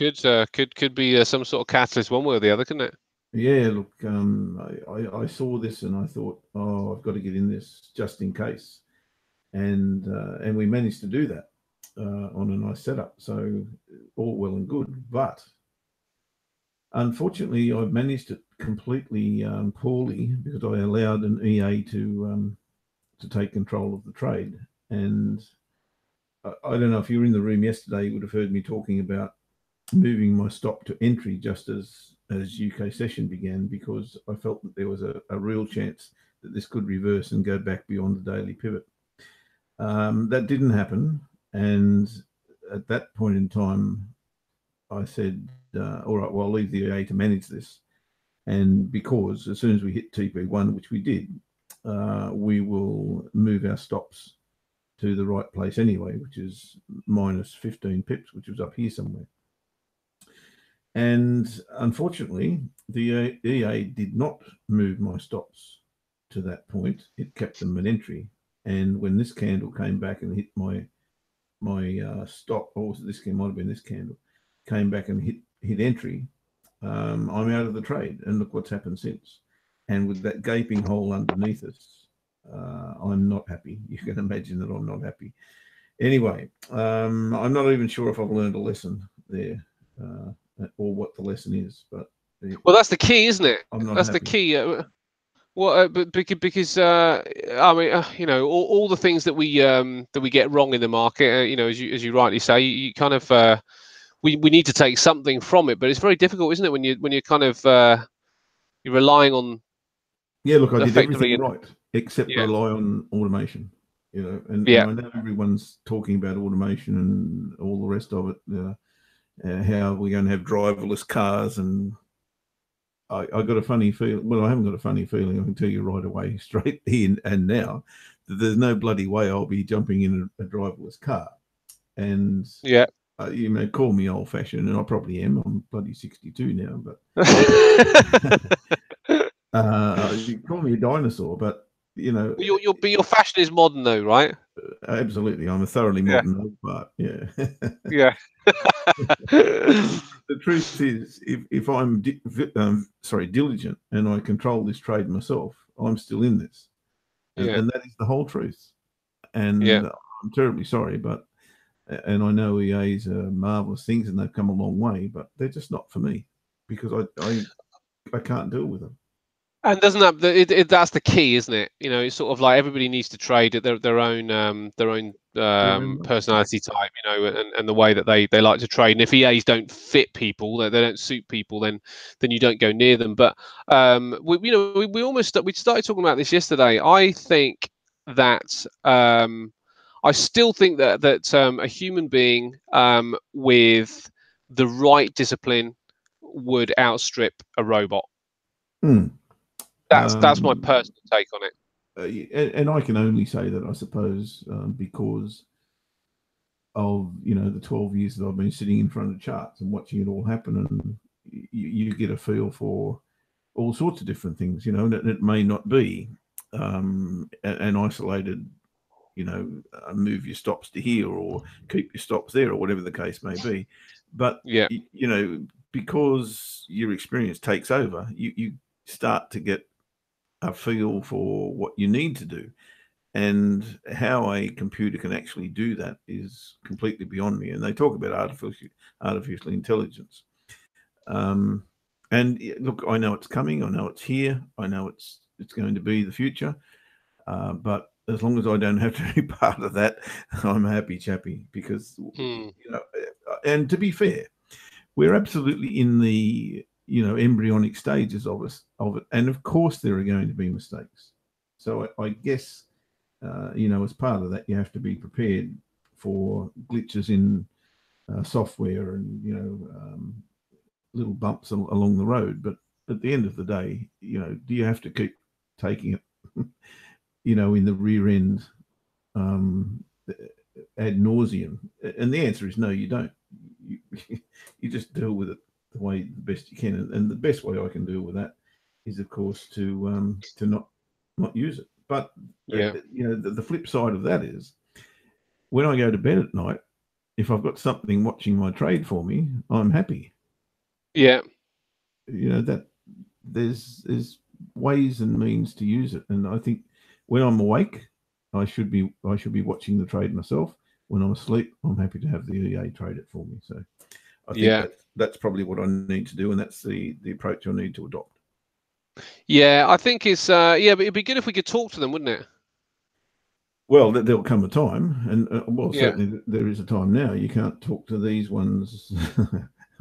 could be some sort of catalyst one way or the other, couldn't it? Yeah, look, I saw this and I thought, oh, I've got to get in this just in case, and we managed to do that on a nice setup. So all well and good, but unfortunately, I've managed it completely poorly because I allowed an EA to take control of the trade. And I don't know if you were in the room yesterday, you would have heard me talking about moving my stop to entry just as UK Session began, because I felt that there was a real chance that this could reverse and go back beyond the daily pivot. That didn't happen. And at that point in time, I said, all right, well, I'll leave the EA to manage this. And because as soon as we hit TP1, which we did, we will move our stops to the right place anyway, which is minus 15 pips, which was up here somewhere. And unfortunately, the EA did not move my stops to that point. It kept them an entry. And when this candle came back and hit my stop, or this might have been this candle, came back and hit entry, I'm out of the trade. And look what's happened since. And with that gaping hole underneath us, I'm not happy. You can imagine that I'm not happy. Anyway, I'm not even sure if I've learned a lesson there, or what the lesson is. But Well, that's the key, isn't it? I'm not That's the happy. key. But because I mean, all the things that we get wrong in the market, as you rightly say, you kind of we need to take something from it, but it's very difficult, isn't it, when you're kind of you're relying on Yeah, look, I did effectively. everything right except Yeah, rely on automation. And yeah, I know everyone's talking about automation and all the rest of it. How we're going to have driverless cars, and I got a funny feel. Well, I haven't got a funny feeling. I can tell you right away, straight in and now, that there's no bloody way I'll be jumping in a driverless car. And yeah. you may call me old fashioned, and I probably am. I'm bloody 62 now, but you call me a dinosaur. But you know, Your fashion is modern though, right? absolutely, I'm a thoroughly Yeah, modern old fart. Yeah. yeah, The truth is, if I'm diligent and I control this trade myself, I'm still in this, yeah, and that is the whole truth. yeah. And I'm terribly sorry, but and I know EA's marvelous things, and they've come a long way, but they're just not for me because I can't deal with them. And doesn't that's the key, isn't it? It's sort of like everybody needs to trade at their own Their own way. personality type, and the way that they like to trade. And if EAs don't fit people, they don't suit people, then you don't go near them. But we started talking about this yesterday. I think that I still think that a human being with the right discipline would outstrip a robot. Hmm. That's my Um, personal take on it. and I can only say that, I suppose, because of the 12 years that I've been sitting in front of charts and watching it all happen, and you get a feel for all sorts of different things, and it may not be an isolated, move your stops to here or keep your stops there or whatever the case may be. But, Yeah, because your experience takes over, you start to get a feel for what you need to do. And how a computer can actually do that is completely beyond me. And they talk about artificial intelligence. Um, and look, I know it's coming. I know it's here. I know it's going to be the future. But as long as I don't have to be part of that, I'm a happy chappy. Because and to be fair, we're absolutely in the embryonic stages of it, and of course there are going to be mistakes. So I guess as part of that, you have to be prepared for glitches in software and little bumps along the road. But at the end of the day, do you have to keep taking it, in the rear end um, ad nauseum? And the answer is no, you don't. You, you just deal with it the way the best you can, and the best way I can deal with that is, of course, to not use it. But yeah, the flip side of that is when I go to bed at night, if I've got something watching my trade for me, I'm happy. yeah, That there's ways and means to use it, and I think when I'm awake, I should be watching the trade myself. When I'm asleep, I'm happy to have the EA trade it for me. So I think yeah, that's probably what I need to do, and that's the approach I need to adopt. yeah. I think it's but it'd be good if we could talk to them, wouldn't it? Well, there'll come a time, and well, Yeah, certainly there is a time now. You can't talk to these ones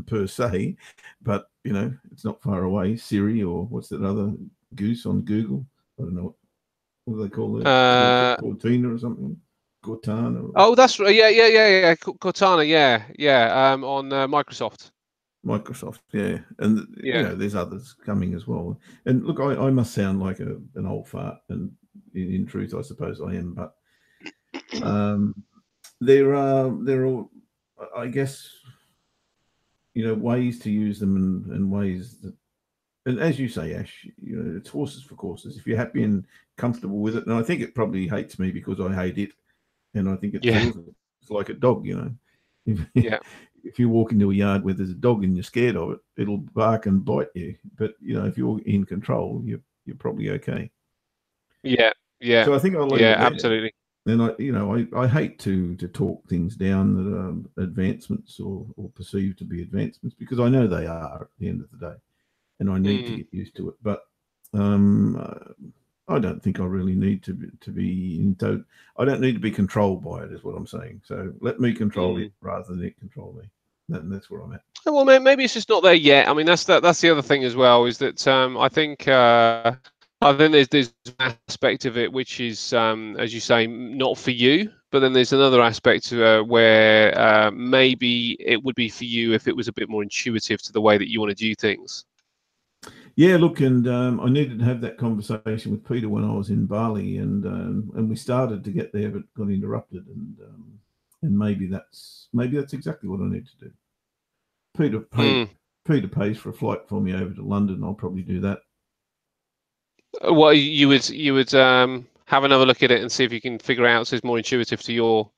per se, but it's not far away. Siri, or what's that other goose on Google? I don't know what do they call it, uh, Cortina or something, Cortana. Or oh, that's right. Yeah. Cortana, yeah. On Microsoft. Microsoft, yeah, and Yeah, there's others coming as well. And look, I must sound like an old fart, and in truth, I suppose I am. But um, there are, I guess, ways to use them, and ways that, and as you say, Ash, it's horses for courses. If you're happy and comfortable with it, and I think it probably hates me because I hate it, and I think it yeah, feels it's like a dog, yeah, if you walk into a yard where there's a dog and you're scared of it, it'll bark and bite you. But if you're in control, you're probably okay. Yeah, yeah, So I think I'll leave yeah, it there. absolutely. And I hate to talk things down that are advancements or perceived to be advancements, because I know they are at the end of the day, and I need to get used to it. But I don't think I really need to be I don't need to be controlled by it, is what I'm saying. So let me control it rather than it control me. That's where I'm at. Well, maybe it's just not there yet. I mean, that's the other thing as well, is that I think there's an aspect of it which is, as you say, not for you. But then there's another aspect where maybe it would be for you if it was a bit more intuitive to the way that you want to do things. Yeah, look, and I needed to have that conversation with Peter when I was in Bali, and we started to get there, but got interrupted, and maybe that's exactly what I need to do. Peter pays for a flight for me over to London. I'll probably do that. Well, you would have another look at it and see if you can figure out so it's more intuitive to your.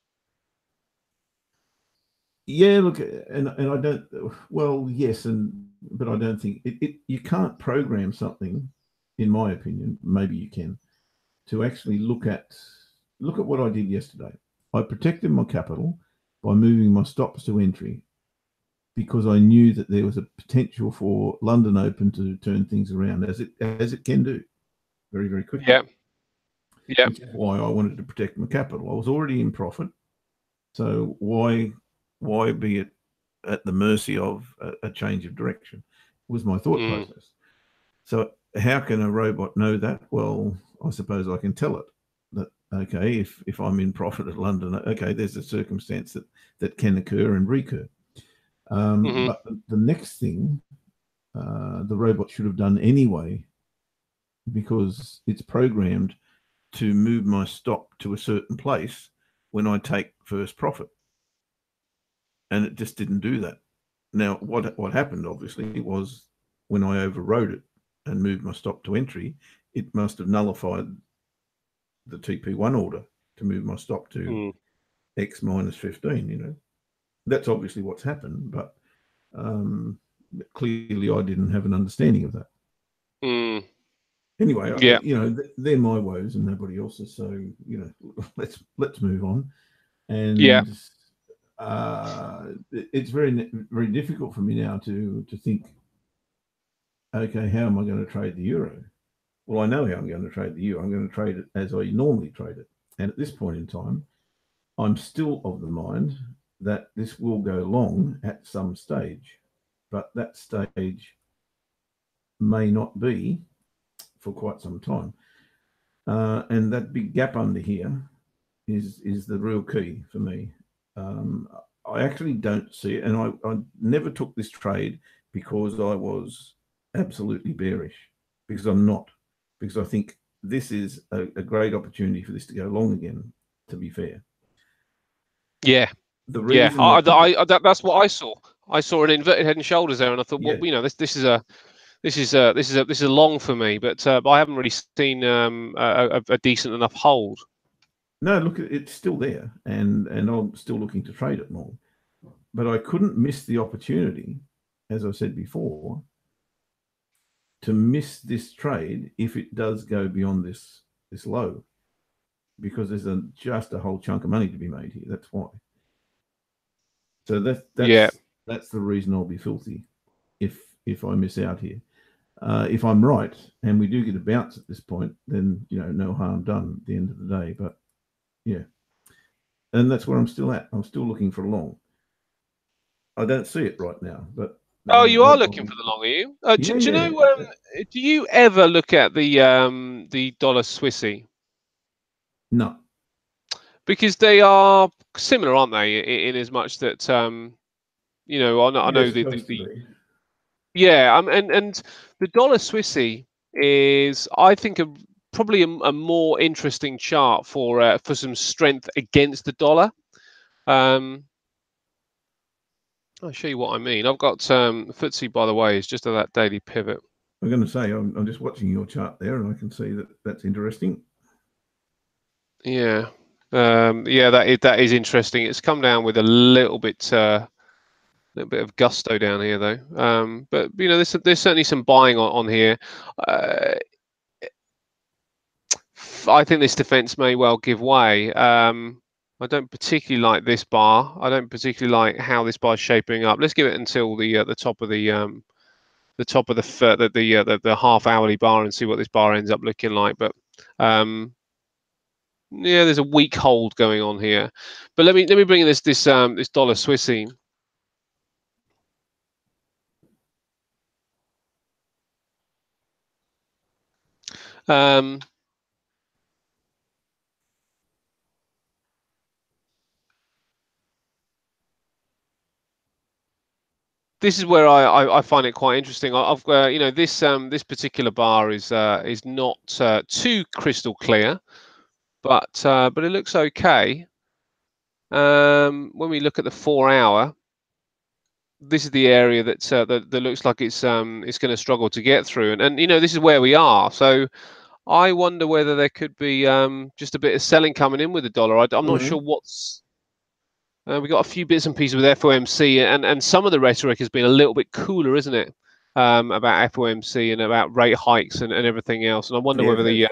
Yeah, look, and I don't. Well, yes, but I don't think you can't program something, in my opinion. Maybe you can, to actually look at what I did yesterday. I protected my capital by moving my stops to entry, because I knew that there was a potential for London Open to turn things around, as it can do, very, very quickly. Yeah. Yeah. Which is why I wanted to protect my capital. I was already in profit, so why be at the mercy of a change of direction? Was my thought process. So how can a robot know that? Well, I suppose I can tell it that, okay, if I'm in profit at London, okay, there's a circumstance that can occur and recur. But the next thing the robot should have done anyway, because it's programmed to move my stop to a certain place when I take first profit. And it just didn't do that. Now, what happened, obviously, was when I overrode it and moved my stop to entry, it must have nullified the TP1 order to move my stop to X minus 15, That's obviously what's happened, but clearly I didn't have an understanding of that. Anyway, yeah. They're my woes and nobody else's. So, let's move on. And yeah. It's very, very difficult for me now to think, okay, how am I going to trade the euro? Well, I know how I'm going to trade the euro. I'm going to trade it as I normally trade it. And at this point in time, I'm still of the mind that this will go long at some stage, but that stage may not be for quite some time. And that big gap under here is the real key for me. I actually don't see it, and I never took this trade because I was absolutely bearish, because I'm not, because I think this is a great opportunity for this to go long again, to be fair. Yeah. The reason that's what I saw. I saw an inverted head and shoulders there, and I thought, well, this is a long for me, but I haven't really seen a decent enough hold. No, look, it's still there, and I'm still looking to trade it more. But I couldn't miss the opportunity, as I said before, to miss this trade if it does go beyond this low, because there's just a whole chunk of money to be made here. That's why. So that's the reason I'll be filthy if I miss out here. If I'm right and we do get a bounce at this point, then no harm done at the end of the day. But yeah, and that's where I'm still at. I'm still looking for a long. I don't see it right now, but you are looking for the long, are you? Do you know? Do you ever look at the dollar Swissy? No, because they are similar, aren't they? In as much that I know the yeah, and the dollar Swissy is, I think, probably a more interesting chart for some strength against the dollar. I'll show you what I mean. I've got FTSE, by the way, is just at that daily pivot. I'm going to say I'm just watching your chart there, and I can see that's interesting. Yeah, that is interesting. It's come down with a little bit little bit of gusto down here though. But you know, there's certainly some buying on here. I think this defence may well give way. I don't particularly like this bar. I don't particularly like how this bar is shaping up. Let's give it until the top of the half hourly bar and see what this bar ends up looking like. But yeah, there's a weak hold going on here. But let me bring in this dollar Swissy. This is where I find it quite interesting. I've you know, this particular bar is not too crystal clear, but it looks okay. When we look at the 4 hour, this is the area that looks like it's going to struggle to get through, and you know, this is where we are. So I wonder whether there could be just a bit of selling coming in with the dollar. I'm not sure what's. We've got a few bits and pieces with FOMC, and some of the rhetoric has been a little bit cooler, isn't it? About FOMC and about rate hikes and everything else. And I wonder whether the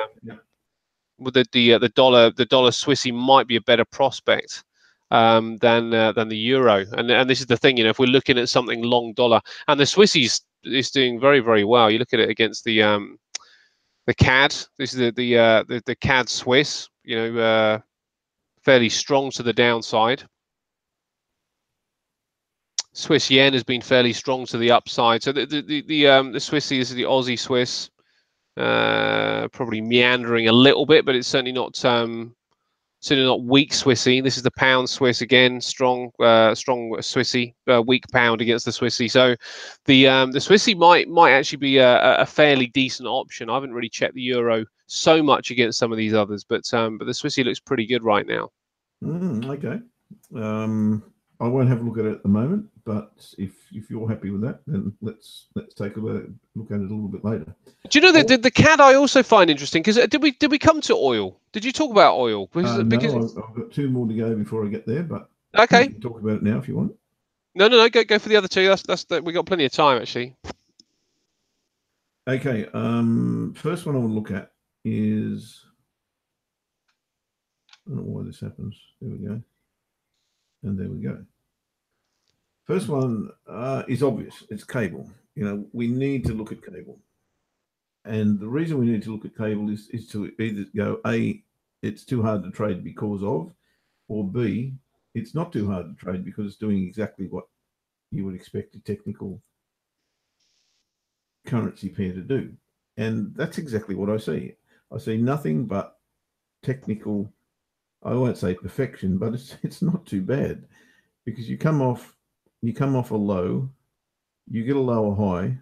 dollar Swissy might be a better prospect than the euro. And this is the thing, you know, if we're looking at something long dollar, and the Swissy is doing very, very well. You look at it against the CAD. This is the CAD Swiss. You know, fairly strong to the downside. Swiss yen has been fairly strong to the upside. So the Swissy, this is the Aussie Swiss, probably meandering a little bit, but it's certainly not weak Swissy. This is the pound Swiss again, strong Swissy, weak pound against the Swissy. So the Swissy might actually be a fairly decent option. I haven't really checked the euro so much against some of these others, but the Swissy looks pretty good right now. Okay. I won't have a look at it at the moment, but if you're happy with that, then let's take a look at it a little bit later. Do you know the CAD I also find interesting, because did we come to oil? Did you talk about oil? No, I've got 2 more to go before I get there, but okay, you can talk about it now if you want. No, go for the other two. We got plenty of time actually. Okay. First one I want to look at is, I don't know why this happens. There we go. And there we go. First one is obvious. It's cable. You know, we need to look at cable. And the reason we need to look at cable is to either go, A, it's too hard to trade because of, or B, it's not too hard to trade because it's doing exactly what you would expect a technical currency pair to do. And that's exactly what I see. I see nothing but technical, I won't say perfection, but it's not too bad, because you come off a low, you get a lower high,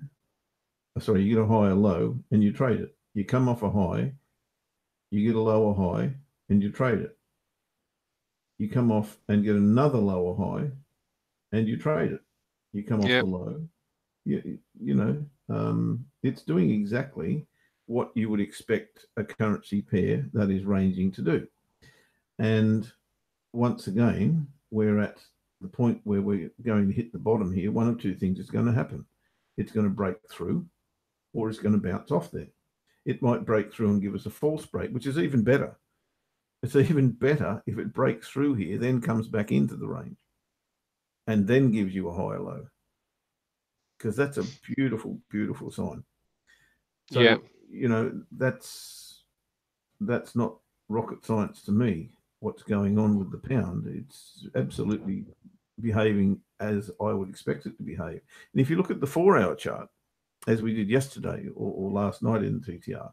you get a higher low and you trade it. You come off a high, you get a lower high and you trade it. You come off and get another lower high and you trade it. You come off the low. It's doing exactly what you would expect a currency pair that is ranging to do. And once again, we're at the point where we're going to hit the bottom here. One of two things is going to happen. It's going to break through, or it's going to bounce off there. It might break through and give us a false break, which is even better. It's even better if it breaks through here, then comes back into the range, and then gives you a higher low, because that's a beautiful, beautiful sign. So, you know, that's not rocket science to me, what's going on with the pound. It's absolutely behaving as I would expect it to behave. And if you look at the 4-hour chart, as we did yesterday or last night in the TTR,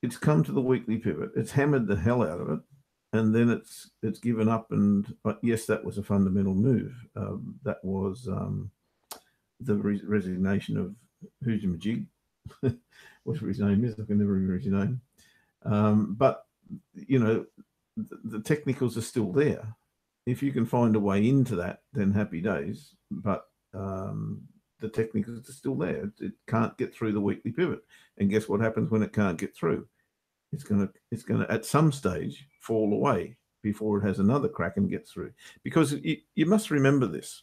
it's come to the weekly pivot. It's hammered the hell out of it, and then it's given up. And yes, that was a fundamental move. That was the resignation of who's your Majig, whatever his name is. I can never remember his name. But you know, the technicals are still there. If you can find a way into that, then happy days. But the technicals are still there. It can't get through the weekly pivot. And guess what happens when it can't get through? It's gonna at some stage fall away before it has another crack and gets through. Because you must remember this.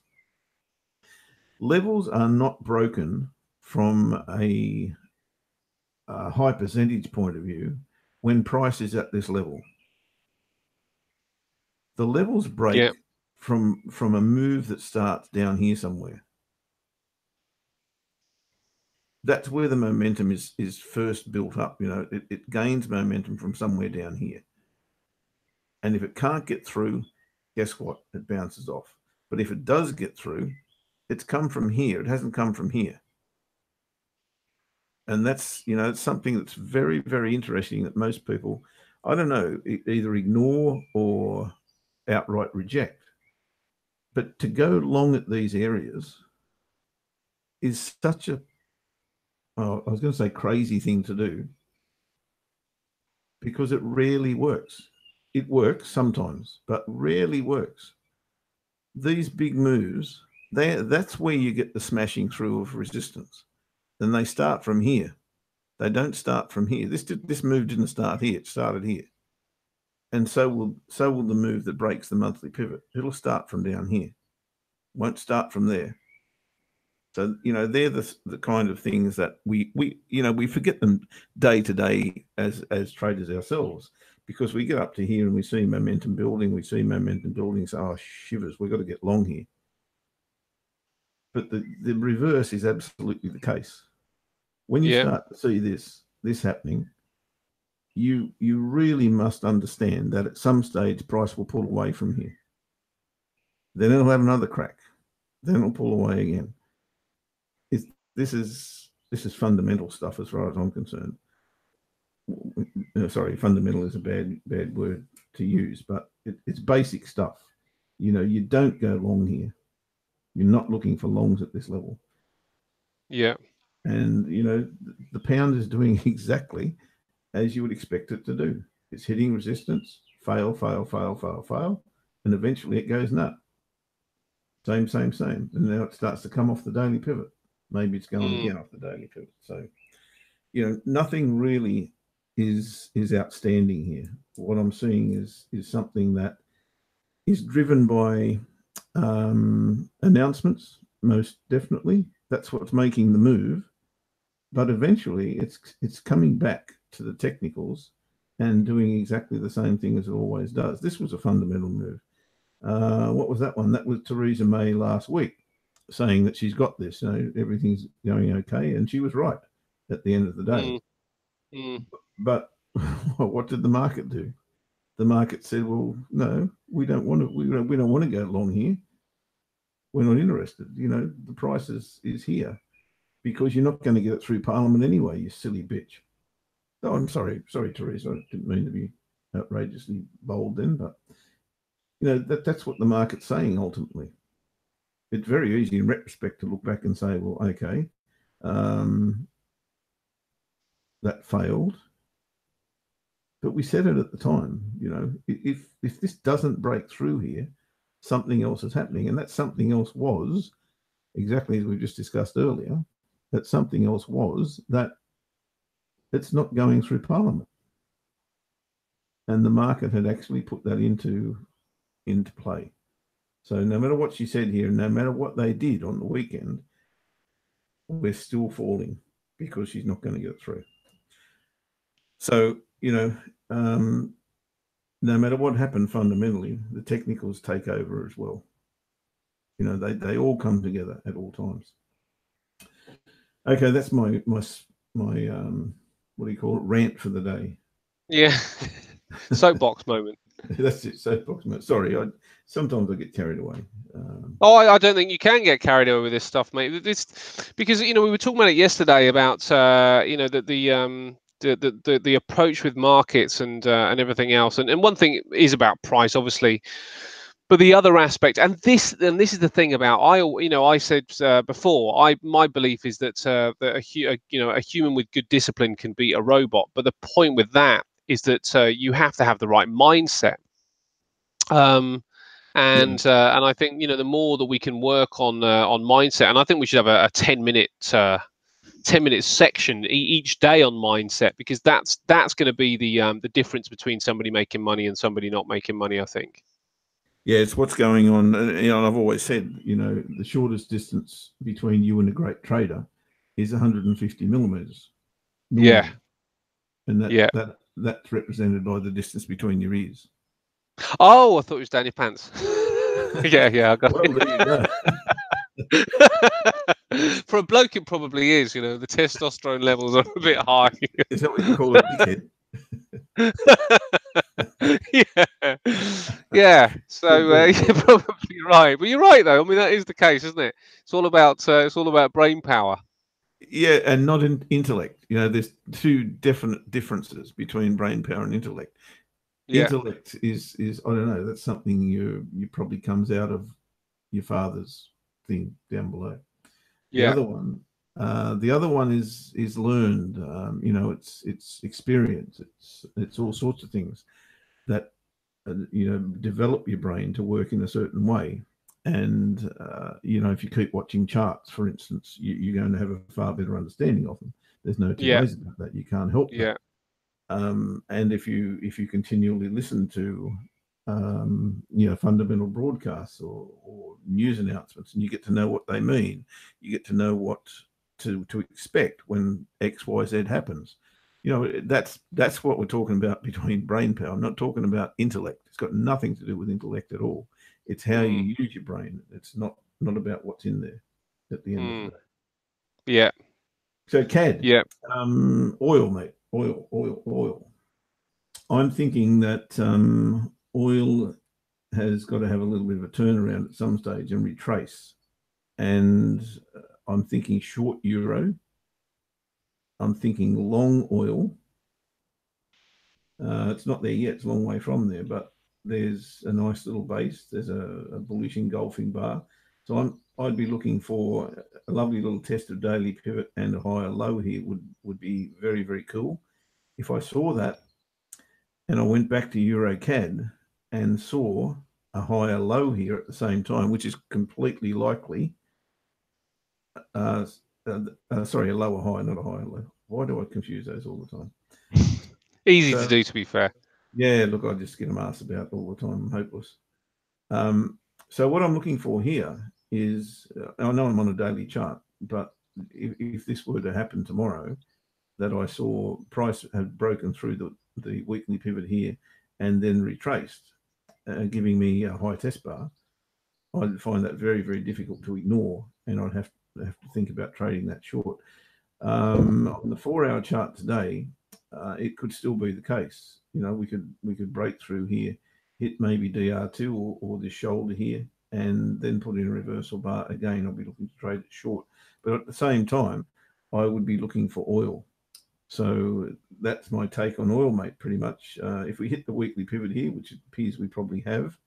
Levels are not broken from a high percentage point of view when price is at this level. The levels break from a move that starts down here somewhere. That's where the momentum is first built up. You know, it gains momentum from somewhere down here. And if it can't get through, guess what? It bounces off. But if it does get through, it's come from here. It hasn't come from here. And that's, you know, it's something that's very, very interesting that most people, I don't know, either ignore or outright reject. But to go long at these areas is such a, well, I was going to say crazy thing to do, because it rarely works. It works sometimes, but rarely works. These big moves, that's where you get the smashing through of resistance. And they start from here. They don't start from here. This move didn't start here. It started here. And so will the move that breaks the monthly pivot. It'll start from down here. Won't start from there. So, you know, they're the kind of things that we forget them day to day as traders ourselves, because we get up to here and we see momentum building. We see momentum building. So, oh, shivers, we've got to get long here. But the reverse is absolutely the case. When you start to see this happening, you really must understand that at some stage price will pull away from here. Then it'll have another crack. Then it'll pull away again. This is fundamental stuff as far as I'm concerned. Sorry, fundamental is a bad word to use, but it's basic stuff. You know, you don't go long here. You're not looking for longs at this level. Yeah. And, you know, the pound is doing exactly as you would expect it to do. It's hitting resistance, fail, fail, fail, fail, fail, and eventually it goes nut. Same. And now it starts to come off the daily pivot. Maybe it's going again off the daily pivot. So, you know, nothing really is outstanding here. What I'm seeing is something that is driven by announcements, most definitely. That's what's making the move. But eventually it's coming back to the technicals and doing exactly the same thing as it always does. This was a fundamental move. What was that one? That was Theresa May last week, saying that she's got this, you know, everything's going okay, and she was right at the end of the day. But what did the market do? The market said, "Well, no, we don't want to. We don't want to go long here. We're not interested. You know, the price is here, because you're not going to get it through Parliament anyway, you silly bitch." Oh, I'm sorry, Theresa. I didn't mean to be outrageously bold then, but you know that's what the market's saying ultimately. It's very easy in retrospect to look back and say, well, okay, that failed. But we said it at the time, you know, if this doesn't break through here, something else is happening. And that something else was, exactly as we just discussed earlier, that something else was that it's not going through Parliament. And the market had actually put that into play. So no matter what she said here, no matter what they did on the weekend, we're still falling because she's not going to get it through. So, you know, no matter what happened fundamentally, the technicals take over as well. You know, they all come together at all times. Okay, that's my what do you call it, rant for the day. Yeah. Soapbox moment. That's it, soapbox moment. Sorry, sometimes I get carried away. I don't think you can get carried away with this stuff, mate. This, because, you know, we were talking about it yesterday about you know, the approach with markets and everything else, and one thing is about price, obviously, but the other aspect, and this is the thing about, I said before, my belief is that a human with good discipline can beat a robot, but the point with that is that you have to have the right mindset. And I think, you know, the more that we can work on mindset, and I think we should have a 10-minute section each day on mindset, because that's going to be the difference between somebody making money and somebody not making money, I think. Yeah, it's what's going on. I've always said, the shortest distance between you and a great trader is 150 millimeters Yeah, normally, and yeah. that's represented by the distance between your ears. Oh, I thought it was down your pants. Yeah, yeah, I got Well, there you go. it. For a bloke, it probably is. The testosterone levels are a bit high. Is that what you call a dickhead? Yeah, yeah. Could So be. you're probably right, but you're right though. I mean, that is the case, isn't it? It's all about brain power. Yeah, and not in intellect. There's two definite differences between brain power and intellect. Yeah, Intellect is I don't know. That's something you probably comes out of your father's thing down below. The yeah, other one, the other one is learned. It's experience. It's all sorts of things that develop your brain to work in a certain way. And if you keep watching charts, for instance, you're going to have a far better understanding of them. There's no two yeah, ways about that. You can't help that. yeah, And if you continually listen to fundamental broadcasts or news announcements, and you get to know what they mean, you get to know what to expect when XYZ happens. That's what we're talking about between brain power. I'm not talking about intellect. It's got nothing to do with intellect at all. It's how mm, you use your brain. It's not about what's in there at the end of the mm, day. yeah, So CAD, yeah, oil, mate, oil. I'm thinking that oil has got to have a little bit of a turnaround at some stage and retrace. And I'm thinking short euro. I'm thinking long oil. It's not there yet. It's a long way from there, but there's a nice little base. There's a bullish engulfing bar. So I'd be looking for a lovely little test of daily pivot and a higher low here would be very, very cool. If I saw that and I went back to EuroCAD and saw a higher low here at the same time, which is completely likely. Uh, sorry, a lower high, not a higher low. Why do I confuse those all the time? easy to So do, to be fair. yeah, look, I just get them asked about all the time. I'm hopeless. Um, so what I'm looking for here is, I know I'm on a daily chart, but if this were to happen tomorrow, that I saw price had broken through the weekly pivot here and then retraced, giving me a high test bar, I'd find that very, very difficult to ignore, and I'd have to think about trading that short. On the 4-hour chart today, it could still be the case. We could break through here, hit maybe DR2 or this shoulder here, and then put in a reversal bar again. I'll be looking to trade it short, but at the same time, I would be looking for oil. So that's my take on oil, mate. Pretty much, if we hit the weekly pivot here, which it appears we probably have,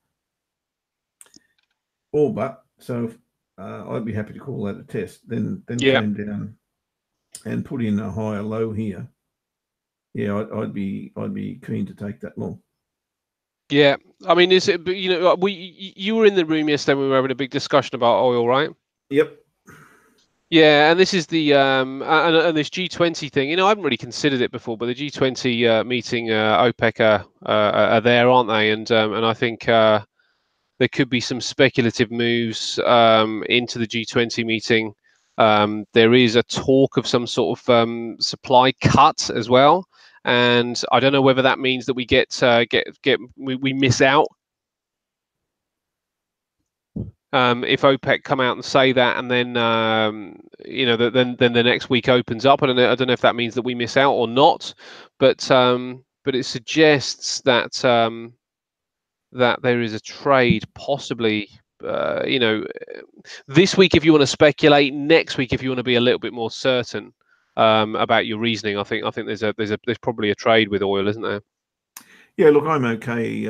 all but so I'd be happy to call that a test. Then Yeah, came down and put in a higher low here. Yeah, I'd be keen to take that long. yeah. I mean, is it? But you were in the room yesterday when we were having a big discussion about oil, right? Yep. Yeah, and this is the and this G20 thing. I haven't really considered it before, but the G20 meeting, OPEC are there, aren't they? And I think there could be some speculative moves into the G20 meeting. There is a talk of some sort of supply cut as well, and I don't know whether that means that we we miss out if OPEC come out and say that, and then then the next week opens up. I don't know. I don't know if that means that we miss out or not, but it suggests that there is a trade possibly. This week if you want to speculate, next week if you want to be a little bit more certain about your reasoning. I think there's probably a trade with oil, isn't there? Yeah, look, I'm okay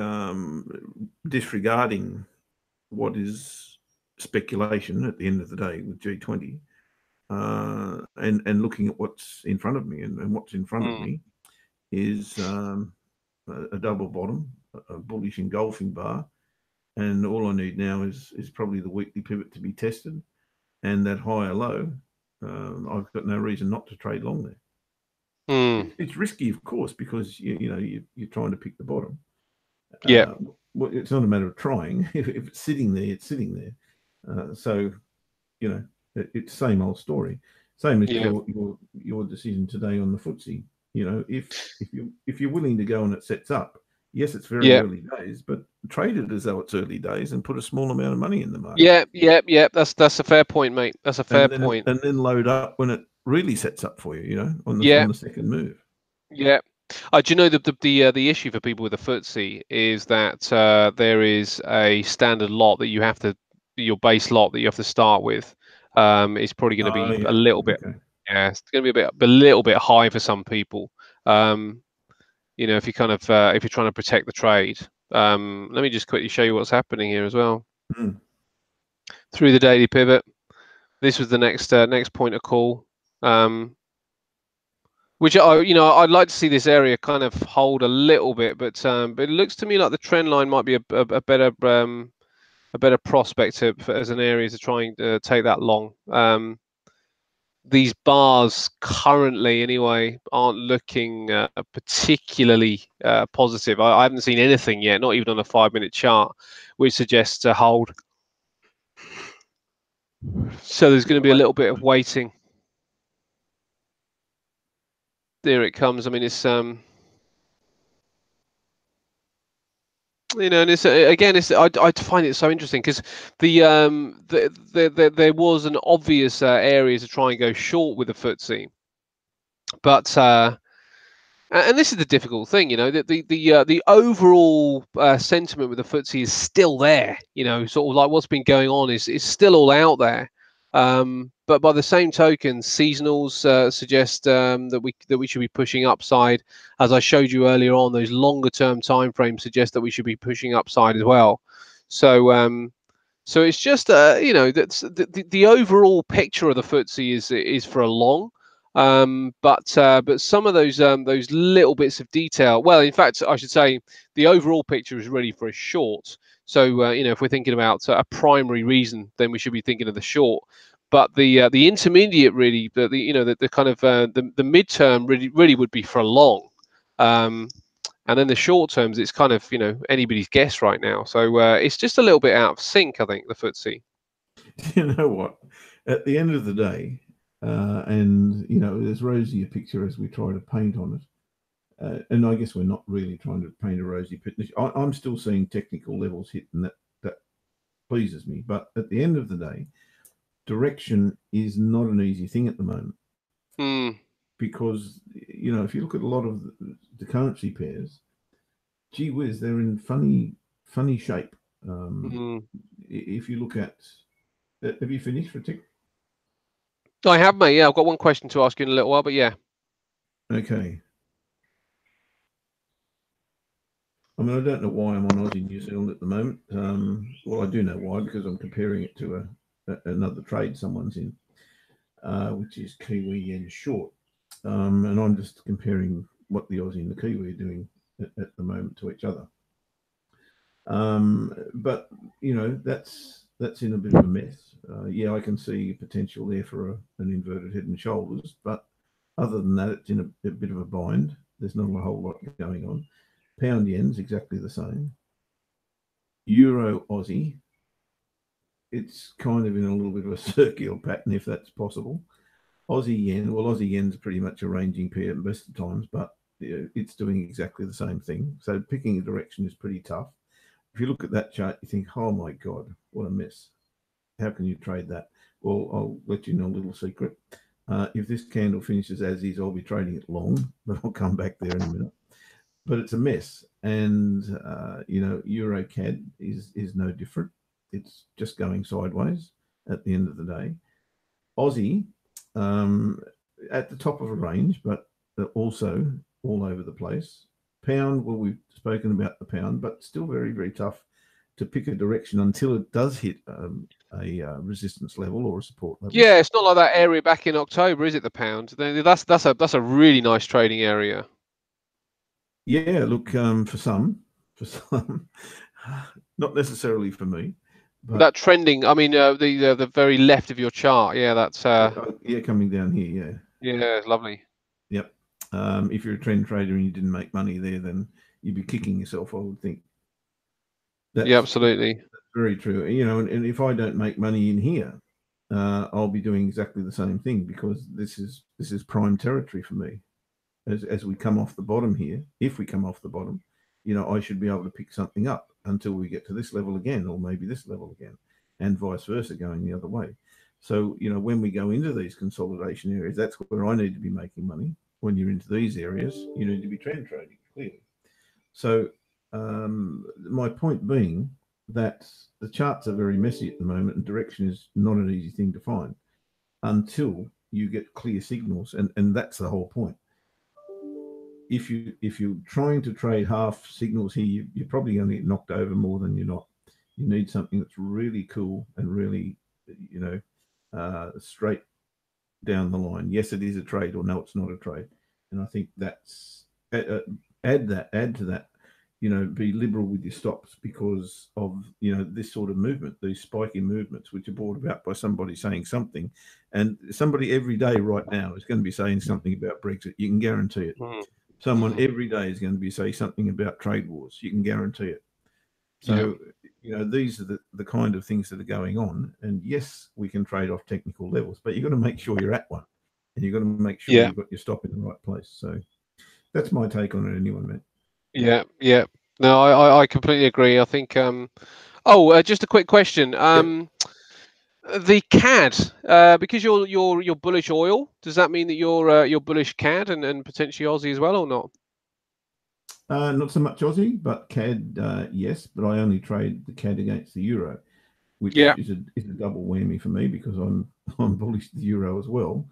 disregarding what is speculation at the end of the day with G20, and looking at what's in front of me, and what's in front of Mm. me is a double bottom, a bullish engulfing bar, and all I need now is probably the weekly pivot to be tested, and that higher low. I've got no reason not to trade long there. Mm. It's risky, of course, because you're trying to pick the bottom. Yeah. well, it's not a matter of trying. If it's sitting there, it's sitting there. So, you know, it's same old story. Same as Yeah. your decision today on the footsie. You know, if you're willing to go and it sets up, yes, it's very Yeah. early days, but trade it as though it's early days and put a small amount of money in the market, Yeah. Yeah. Yeah. That's a fair point, mate. That's a fair point. and then load up when it really sets up for you. You know, Yeah. on the second move. Yeah. Do you know the issue for people with a footsie is that there is a standard lot that you have to your base lot that you have to start with. Is probably going to Oh be a yeah, little bit, okay. yeah, it's going to be a little bit high for some people. Um, if you kind of if you're trying to protect the trade. Let me just quickly show you what's happening here as well. Mm. Through the daily pivot, this was the next point of call. Which I'd like to see this area kind of hold a little bit, but it looks to me like the trend line might be a better prospect as an area to try and take that long. These bars currently, anyway, aren't looking particularly positive. I haven't seen anything yet, not even on a 5-minute chart, which suggests a hold. So there's going to be a little bit of waiting. There it comes. I mean, it's and it's again, I find it so interesting because there was an obvious area to try and go short with the footsie, but and this is the difficult thing, that the overall sentiment with the footsie is still there. Sort of like what's been going on is still all out there. But by the same token, seasonals suggest that we should be pushing upside. As I showed you earlier on, those longer term time frames suggest that we should be pushing upside as well. So it's just that's the overall picture of the footsie is for a long. But some of those little bits of detail. Well, in fact, I should say the overall picture is ready for a short. So if we're thinking about a primary reason, then we should be thinking of the short. But the intermediate really, the kind of the midterm really would be for a long. And then the short terms, it's kind of anybody's guess right now. So it's just a little bit out of sync, I think, the footsie. You know what? At the end of the day, and as rosy a picture as we try to paint on it, and I guess we're not really trying to paint a rosy picture. I'm still seeing technical levels hit, and that pleases me. But at the end of the day, direction is not an easy thing at the moment Mm. because if you look at a lot of the currency pairs, gee whiz, they're in funny shape. Mm. If you look at, have you finished for tick? I have, mate. Yeah, I've got one question to ask you in a little while, but yeah. Okay. I mean, I don't know why I'm on Aussie New Zealand at the moment. Well, I do know why, because I'm comparing it to another trade someone's in, which is Kiwi yen short. And I'm just comparing what the Aussie and the Kiwi are doing at the moment to each other. But that's in a bit of a mess. Yeah, I can see potential there for an inverted head and shoulders, but other than that, it's in a bit of a bind. There's not a whole lot going on. Pound yen's exactly the same. Euro Aussie, it's kind of in a little bit of a circular pattern, if that's possible. Aussie yen, well, Aussie yen's pretty much a ranging pair most of the times, but it's doing exactly the same thing. So picking a direction is pretty tough. If you look at that chart, you think, oh my God, what a mess. How can you trade that? Well, I'll let you know a little secret. If this candle finishes as is, I'll be trading it long, but I'll come back there in a minute. But it's a mess. And, Euro CAD is no different. It's just going sideways at the end of the day. Aussie, at the top of a range, but also all over the place. Pound, well, we've spoken about the pound, but still very, very tough to pick a direction until it does hit a resistance level or a support level. Yeah, it's not like that area back in October, is it? The pound. That's a really nice trading area. Yeah, look, for some, not necessarily for me, but That trending. I mean, the very left of your chart. Yeah, that's yeah, coming down here, yeah, yeah, lovely. yep. If you're a trend trader and you didn't make money there, then you'd be kicking yourself, I would think. That's Yeah, absolutely. very true. You know, and if I don't make money in here, I'll be doing exactly the same thing, because this is prime territory for me. As we come off the bottom here, if we come off the bottom, you know, I should be able to pick something up until we get to this level again, or maybe this level again, and vice versa, going the other way. So, you know, when we go into these consolidation areas, that's where I need to be making money. When you're into these areas, you need to be trend trading, clearly. So, my point being that the charts are very messy at the moment, and direction is not an easy thing to find until you get clear signals, and that's the whole point. If you're trying to trade half signals here, you're probably going to get knocked over more than you're not. You need something that's really cool and really, you know, straight down the line. Yes, it is a trade, or no, it's not a trade. And I think that's add to that. You know, be liberal with your stops, because of, you know, this sort of movement, these spiky movements, which are brought about by somebody saying something, and somebody every day right now is going to be saying something about Brexit. You can guarantee it. Someone every day is going to be saying something about trade wars. You can guarantee it. So, you know, these are the kind of things that are going on. And yes, we can trade off technical levels, but you've got to make sure you're at one, and you've got to make sure Yeah. you've got your stop in the right place. So that's my take on it anyway, Matt. Yeah. Yeah. No, I completely agree. I think. Just a quick question. Yep. The CAD, because you're bullish oil. Does that mean that you're bullish CAD and potentially Aussie as well, or not? Not so much Aussie, but CAD, yes. But I only trade the CAD against the euro, which Yeah. is a double whammy for me, because I'm bullish the euro as well,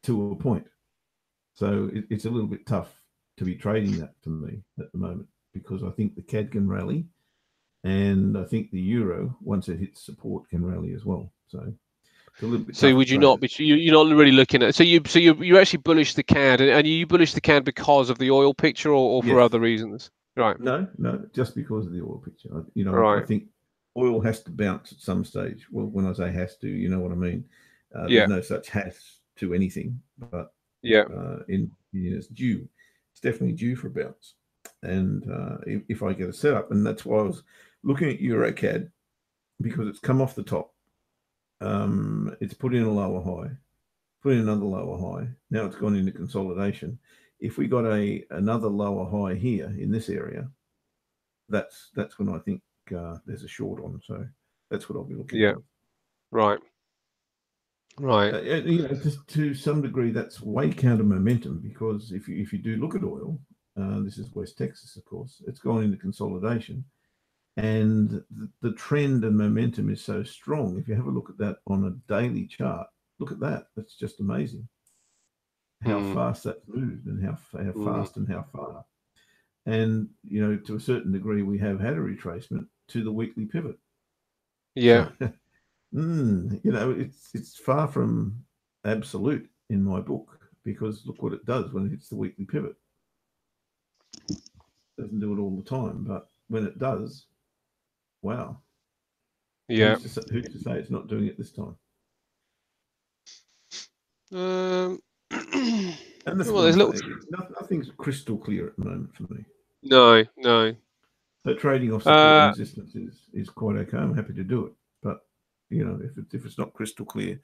to a point. So it's a little bit tough to be trading that for me at the moment, because I think the CAD can rally, and I think the euro, once it hits support, can rally as well. So it's a little bit So tough to would you trade not it. be? You're not really looking at. You're actually bullish the CAD, and you bullish the CAD because of the oil picture, or for Yes. other reasons? Right. No, just because of the oil picture. You know, I Right. think oil has to bounce at some stage. Well, when I say has to, you know what I mean. There's Yeah. no such has to anything, but Yeah. it's due. It's definitely due for a bounce. And if I get a setup, and that's why I was looking at EuroCAD, because it's come off the top. It's put in a lower high, put in another lower high. Now it's gone into consolidation. If we got another lower high here in this area, that's when I think there's a short on. So that's what I'll be looking Yeah. for. Right. Right. You know, to some degree, that's way counter momentum, because if you do look at oil, this is West Texas, of course. It's gone into consolidation, and the trend and momentum is so strong. If you have a look at that on a daily chart, look at that. That's just amazing how Mm. fast that's moved, and how Mm. fast and how far. And you know, to a certain degree, we have had a retracement to the weekly pivot. So Yeah. you know, it's far from absolute in my book, because look what it does when it hits the weekly pivot. It doesn't do it all the time, but when it does, wow. Yeah. Who's to say it's not doing it this time? Um. And that's Well, what there's I'm little. saying. Nothing's crystal clear at the moment for me. No. No. So trading off support and Uh. resistance is quite okay. I'm happy to do it, but you know, if it's not crystal clear,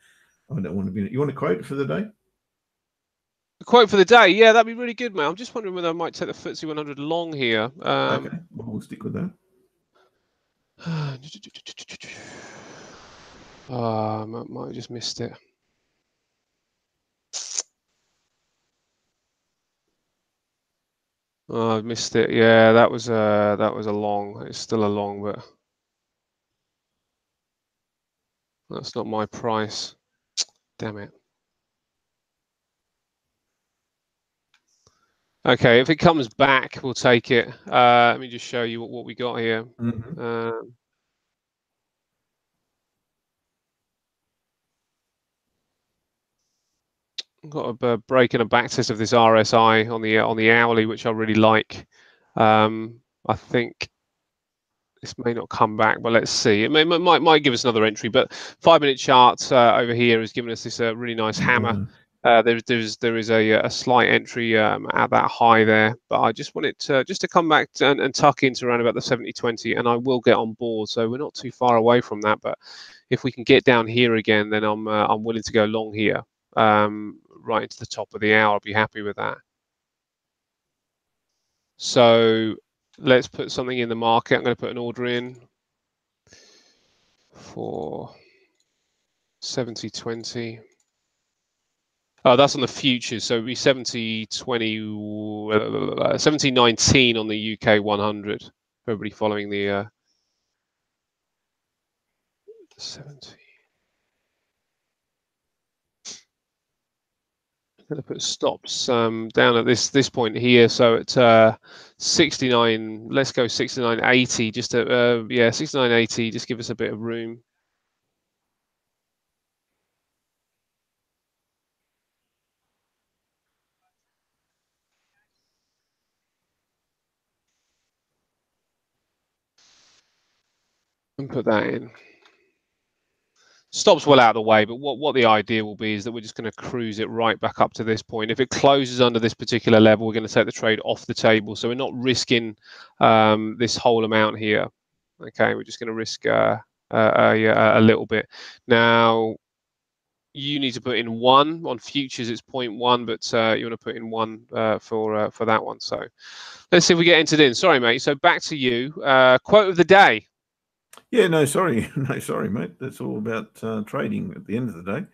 I don't want to be in it. You want to quote for the day? The quote for the day. Yeah, that'd be really good, mate. I'm just wondering whether I might take the FTSE 100 long here. Okay, well, we'll stick with that. I might have just missed it. Oh, I missed it. Yeah, that was a long. It's still a long, but that's not my price. Damn it. Okay, if it comes back, we'll take it. Let me just show you what we got here. Mm-hmm. Got a break and a backtest of this RSI on the hourly, which I really like. I think this may not come back, but let's see. It might give us another entry. But 5-minute chart over here has given us this really nice hammer. There is a slight entry at that high there, but I just want it to just to come back and tuck into around about the 70.20, and I will get on board. So we're not too far away from that, but if we can get down here again, then I'm willing to go long here, right into the top of the hour. I'll be happy with that. So let's put something in the market. I'm going to put an order in for 70.20. Oh, that's on the futures. So it'd be 70.19 on the UK 100. Everybody following the 70. I'm going to put stops down at this point here. So at 69, let's go 69.80. Just at yeah, 69.80. Just give us a bit of room. And put that in. Stops well out of the way, but what the idea will be is that we're just going to cruise it right back up to this point. If it closes under this particular level, we're going to take the trade off the table. So we're not risking this whole amount here. Okay, we're just going to risk a little bit. Now, you need to put in 1 on futures. It's 0.1, but you want to put in 1 for that one. So let's see if we get entered in. Sorry, mate. So back to you. Quote of the day. Yeah, no, sorry. No, sorry, mate. That's all about trading at the end of the day.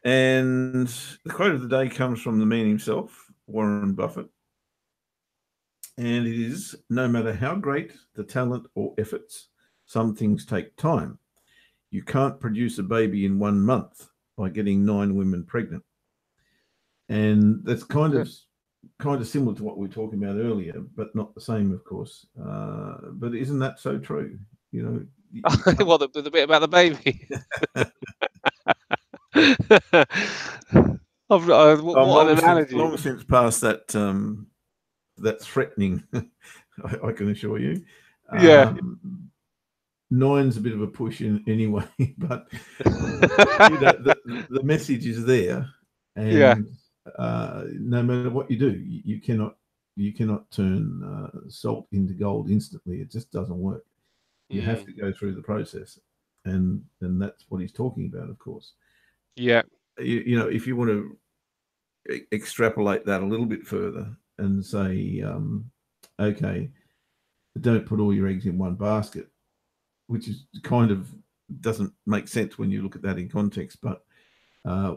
And the quote of the day comes from the man himself, Warren Buffett. And it is, no matter how great the talent or efforts, some things take time. You can't produce a baby in 1 month by getting 9 women pregnant. And that's kind of similar to what we were talking about earlier, but not the same, of course. But isn't that so true? You know, Well, the bit about the baby. What an analogy! Long since past that that threatening. I can assure you. Yeah. 9's a bit of a push in anyway, but you know, the message is there, and Yeah. No matter what you do, you cannot turn salt into gold instantly. It just doesn't work. You have to go through the process, and that's what he's talking about, of course. Yeah. You know, if you want to extrapolate that a little bit further and say, okay, don't put all your eggs in one basket, which is kind of doesn't make sense when you look at that in context. But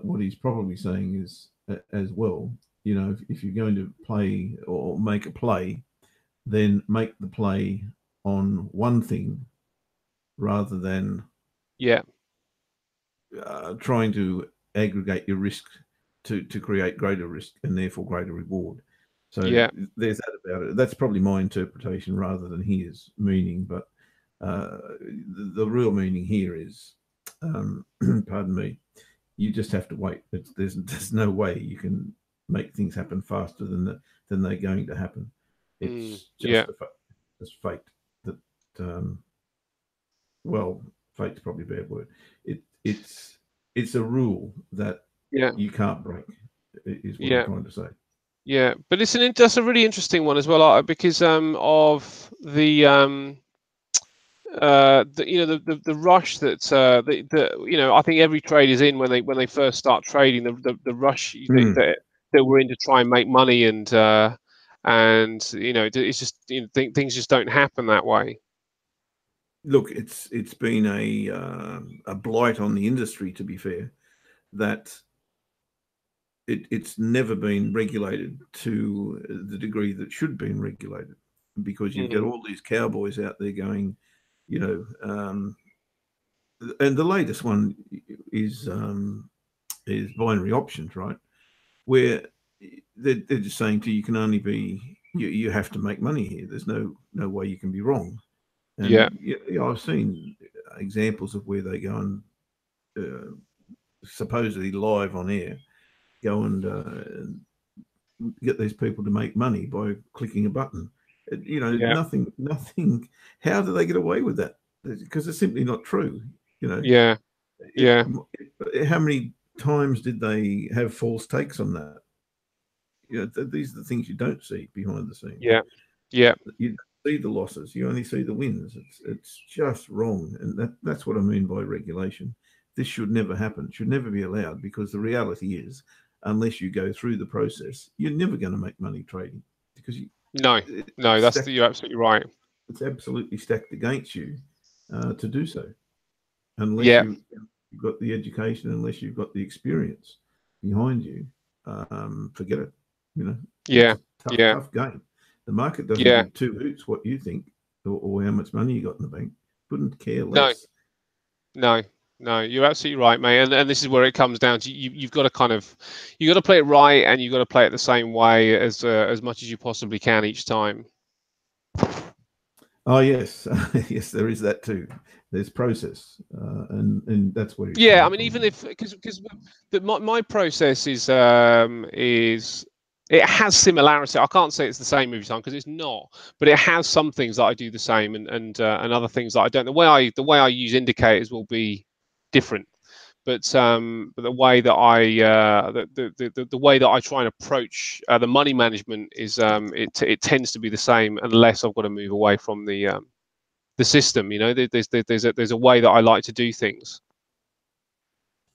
what he's probably saying is, as well, you know, if you're going to play or make a play, then make the play on one thing rather than trying to aggregate your risk to create greater risk and therefore greater reward. So there's that about it. That's probably my interpretation rather than his meaning. But the real meaning here is, pardon me, you just have to wait. There's no way you can make things happen faster than they're going to happen. It's just it's fate that. Well, fate's probably a bad word. It's a rule that you can't break. Is what I'm trying to say. Yeah, but that's a really interesting one as well, because of the the rush that you know, I think every trade is in when they first start trading, the rush that we're in to try and make money, and you know, it's just, you know, things just don't happen that way. Look, it's been a blight on the industry, to be fair, that it's never been regulated to the degree that should be regulated, because you've got all these cowboys out there going, you know, and the latest one is binary options, right? Where they're just saying to you, can only be you have to make money here. There's no way you can be wrong. And I've seen examples of where they go and supposedly live on air go and get these people to make money by clicking a button. You know, nothing. How do they get away with that? Because it's simply not true. You know. How many times did they have false takes on that? These are the things you don't see behind the scenes. Yeah. Yeah. You see the losses, you only see the wins. It's just wrong, and that's what I mean by regulation. This should never happen. It should never be allowed, because the reality is, unless you go through the process, you're never going to make money trading, because No. No. You're absolutely right. It's absolutely stacked against you to do so, unless Yeah. you've got the education, unless you've got the experience behind you. Forget it. Yeah. It's a Yeah. tough game. The market doesn't Yeah. give two hoots what you think, or how much money you got in the bank. Couldn't care No. less. No. No. You're absolutely right, mate. And this is where it comes down to you've got to you've got to play it right, and you've got to play it the same way as much as you possibly can each time. Oh yes, yes, there is that too. There's process, and that's where he's Yeah, I coming mean, from. even if because my process is it has similarity. I can't say it's the same every time because it's not, but it has some things that I do the same and other things that I don't. The way I use indicators will be different, but the way that the way that I try and approach the money management is it tends to be the same unless I've got to move away from the system. There's a way that I like to do things.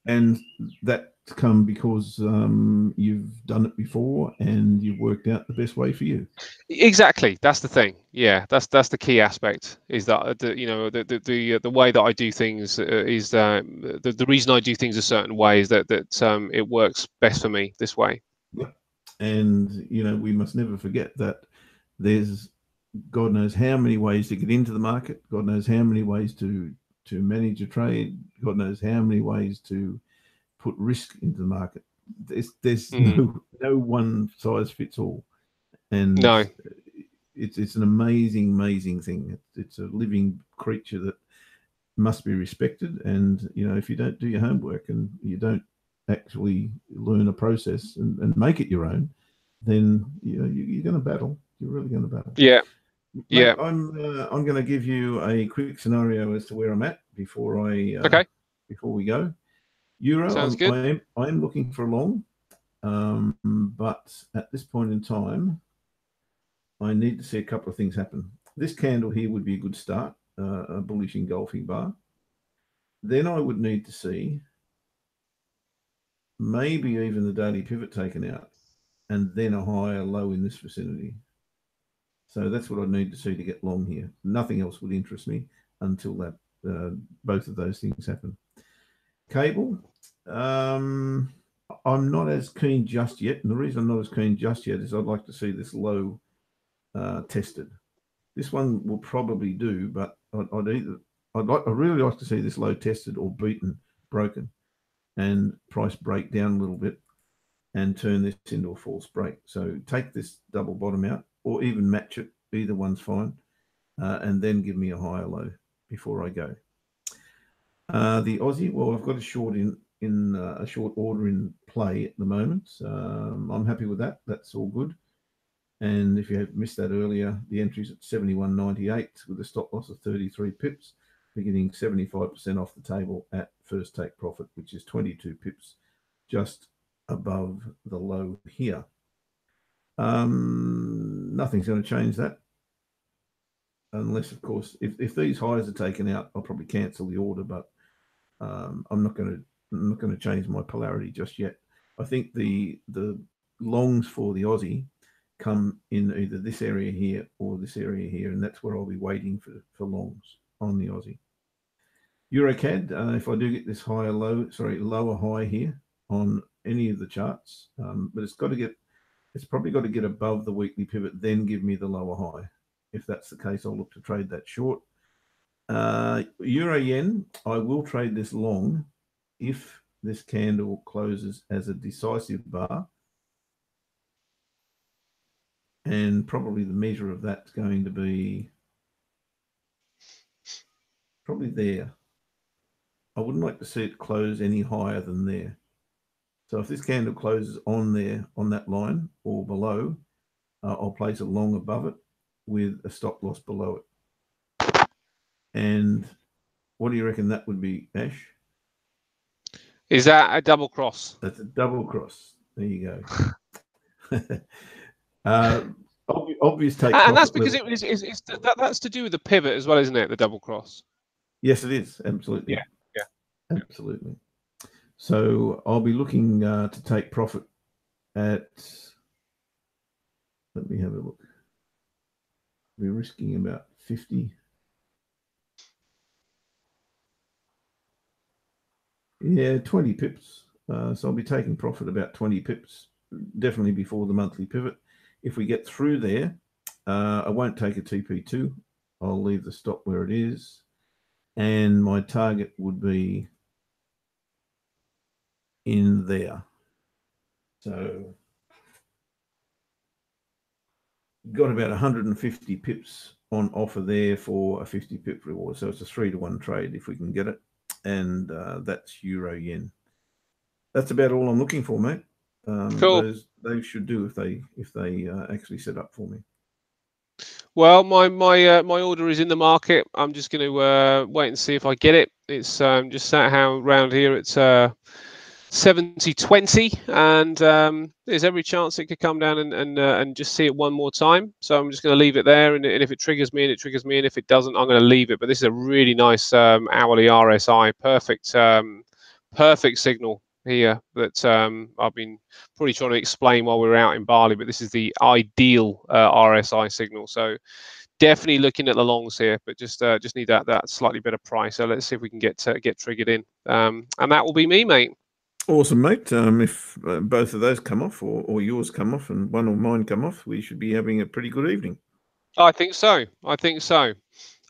And that come because you've done it before and you've worked out the best way for you. Exactly, that's the thing. Yeah, that's the key aspect. Is that the way that I do things is the reason I do things a certain way is that it works best for me this way. Yeah. And we must never forget that there's God knows how many ways to get into the market. God knows how many ways to manage a trade. God knows how many ways to put risk into the market. There's no one size fits all, and No. it's an amazing thing. It's a living creature that must be respected. And if you don't do your homework and you don't actually learn a process and make it your own, then you're going to battle. You're really going to battle. Yeah. Mate, Yeah. I'm going to give you a quick scenario as to where I'm at before Okay. before we go. Euro, Sounds good. I am looking for a long, but at this point in time, I need to see a couple of things happen. This candle here would be a good start, a bullish engulfing bar. Then I would need to see maybe even the daily pivot taken out, and then a higher low in this vicinity. So that's what I need to see to get long here. Nothing else would interest me until that both of those things happen. Cable, I'm not as keen just yet, and the reason I'm not as keen just yet is I'd like to see this low tested. This one will probably do, but I'd really like to see this low tested or beaten, broken, and price break down a little bit and turn this into a false break. So take this double bottom out, or even match it. Either one's fine, and then give me a higher low before I go. The Aussie, well, I've got a short in a short order in play at the moment. I'm happy with that. That's all good. And if you have missed that earlier, the entry's at 71.98 with a stop loss of 33 pips. We're getting 75% off the table at first take profit, which is 22 pips just above the low here. Nothing's going to change that. Unless, of course, if these highs are taken out, I'll probably cancel the order, but I'm not going to change my polarity just yet. I think the longs for the Aussie come in either this area here or this area here, and that's where I'll be waiting for longs on the Aussie. EuroCAD, if I do get this lower high here on any of the charts, but it's probably got to get above the weekly pivot, then give me the lower high. If that's the case, I'll look to trade that short. Euro yen, I will trade this long if this candle closes as a decisive bar. And probably the measure of that's going to be probably there. I wouldn't like to see it close any higher than there. So if this candle closes on there, on that line or below, I'll place a long above it with a stop loss below it. And what do you reckon that would be, Ash? Is that a double cross? That's a double cross. There you go. uh, obvious take And that's profit because level. that's to do with the pivot as well, isn't it? The double cross. Yes, it is. Absolutely. Yeah, yeah. Absolutely. So I'll be looking to take profit at, let me have a look. We're risking about 50. Yeah, 20 pips. So I'll be taking profit about 20 pips, definitely before the monthly pivot. If we get through there, I won't take a TP2. I'll leave the stop where it is. And my target would be in there. So got about 150 pips on offer there for a 50 pip reward. So it's a 3-to-1 trade if we can get it. And that's euro yen. That's about all I'm looking for, mate. Cool. They should do if they actually set up for me. Well, my order is in the market. I'm just going to wait and see if I get it. It's just sat around here. It's 70.20, and there's every chance it could come down and just see it one more time. So I'm just going to leave it there, and if it triggers me, it triggers me, and if it doesn't, I'm going to leave it. But this is a really nice hourly RSI, perfect signal here that I've been probably trying to explain while we were out in Bali, but this is the ideal RSI signal. So definitely looking at the longs here, but just need that slightly better price. So let's see if we can get triggered in, and that will be me, mate. Awesome, mate. If both of those come off, or yours come off, and one or mine come off, we should be having a pretty good evening. I think so.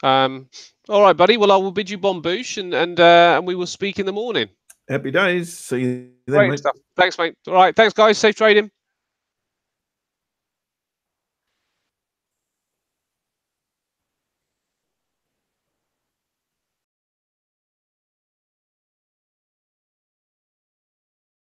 All right, buddy. Well, I will bid you bon bouche, and we will speak in the morning. Happy days. See you then, Great mate. stuff. Thanks, mate. All right. Thanks, guys. Safe trading.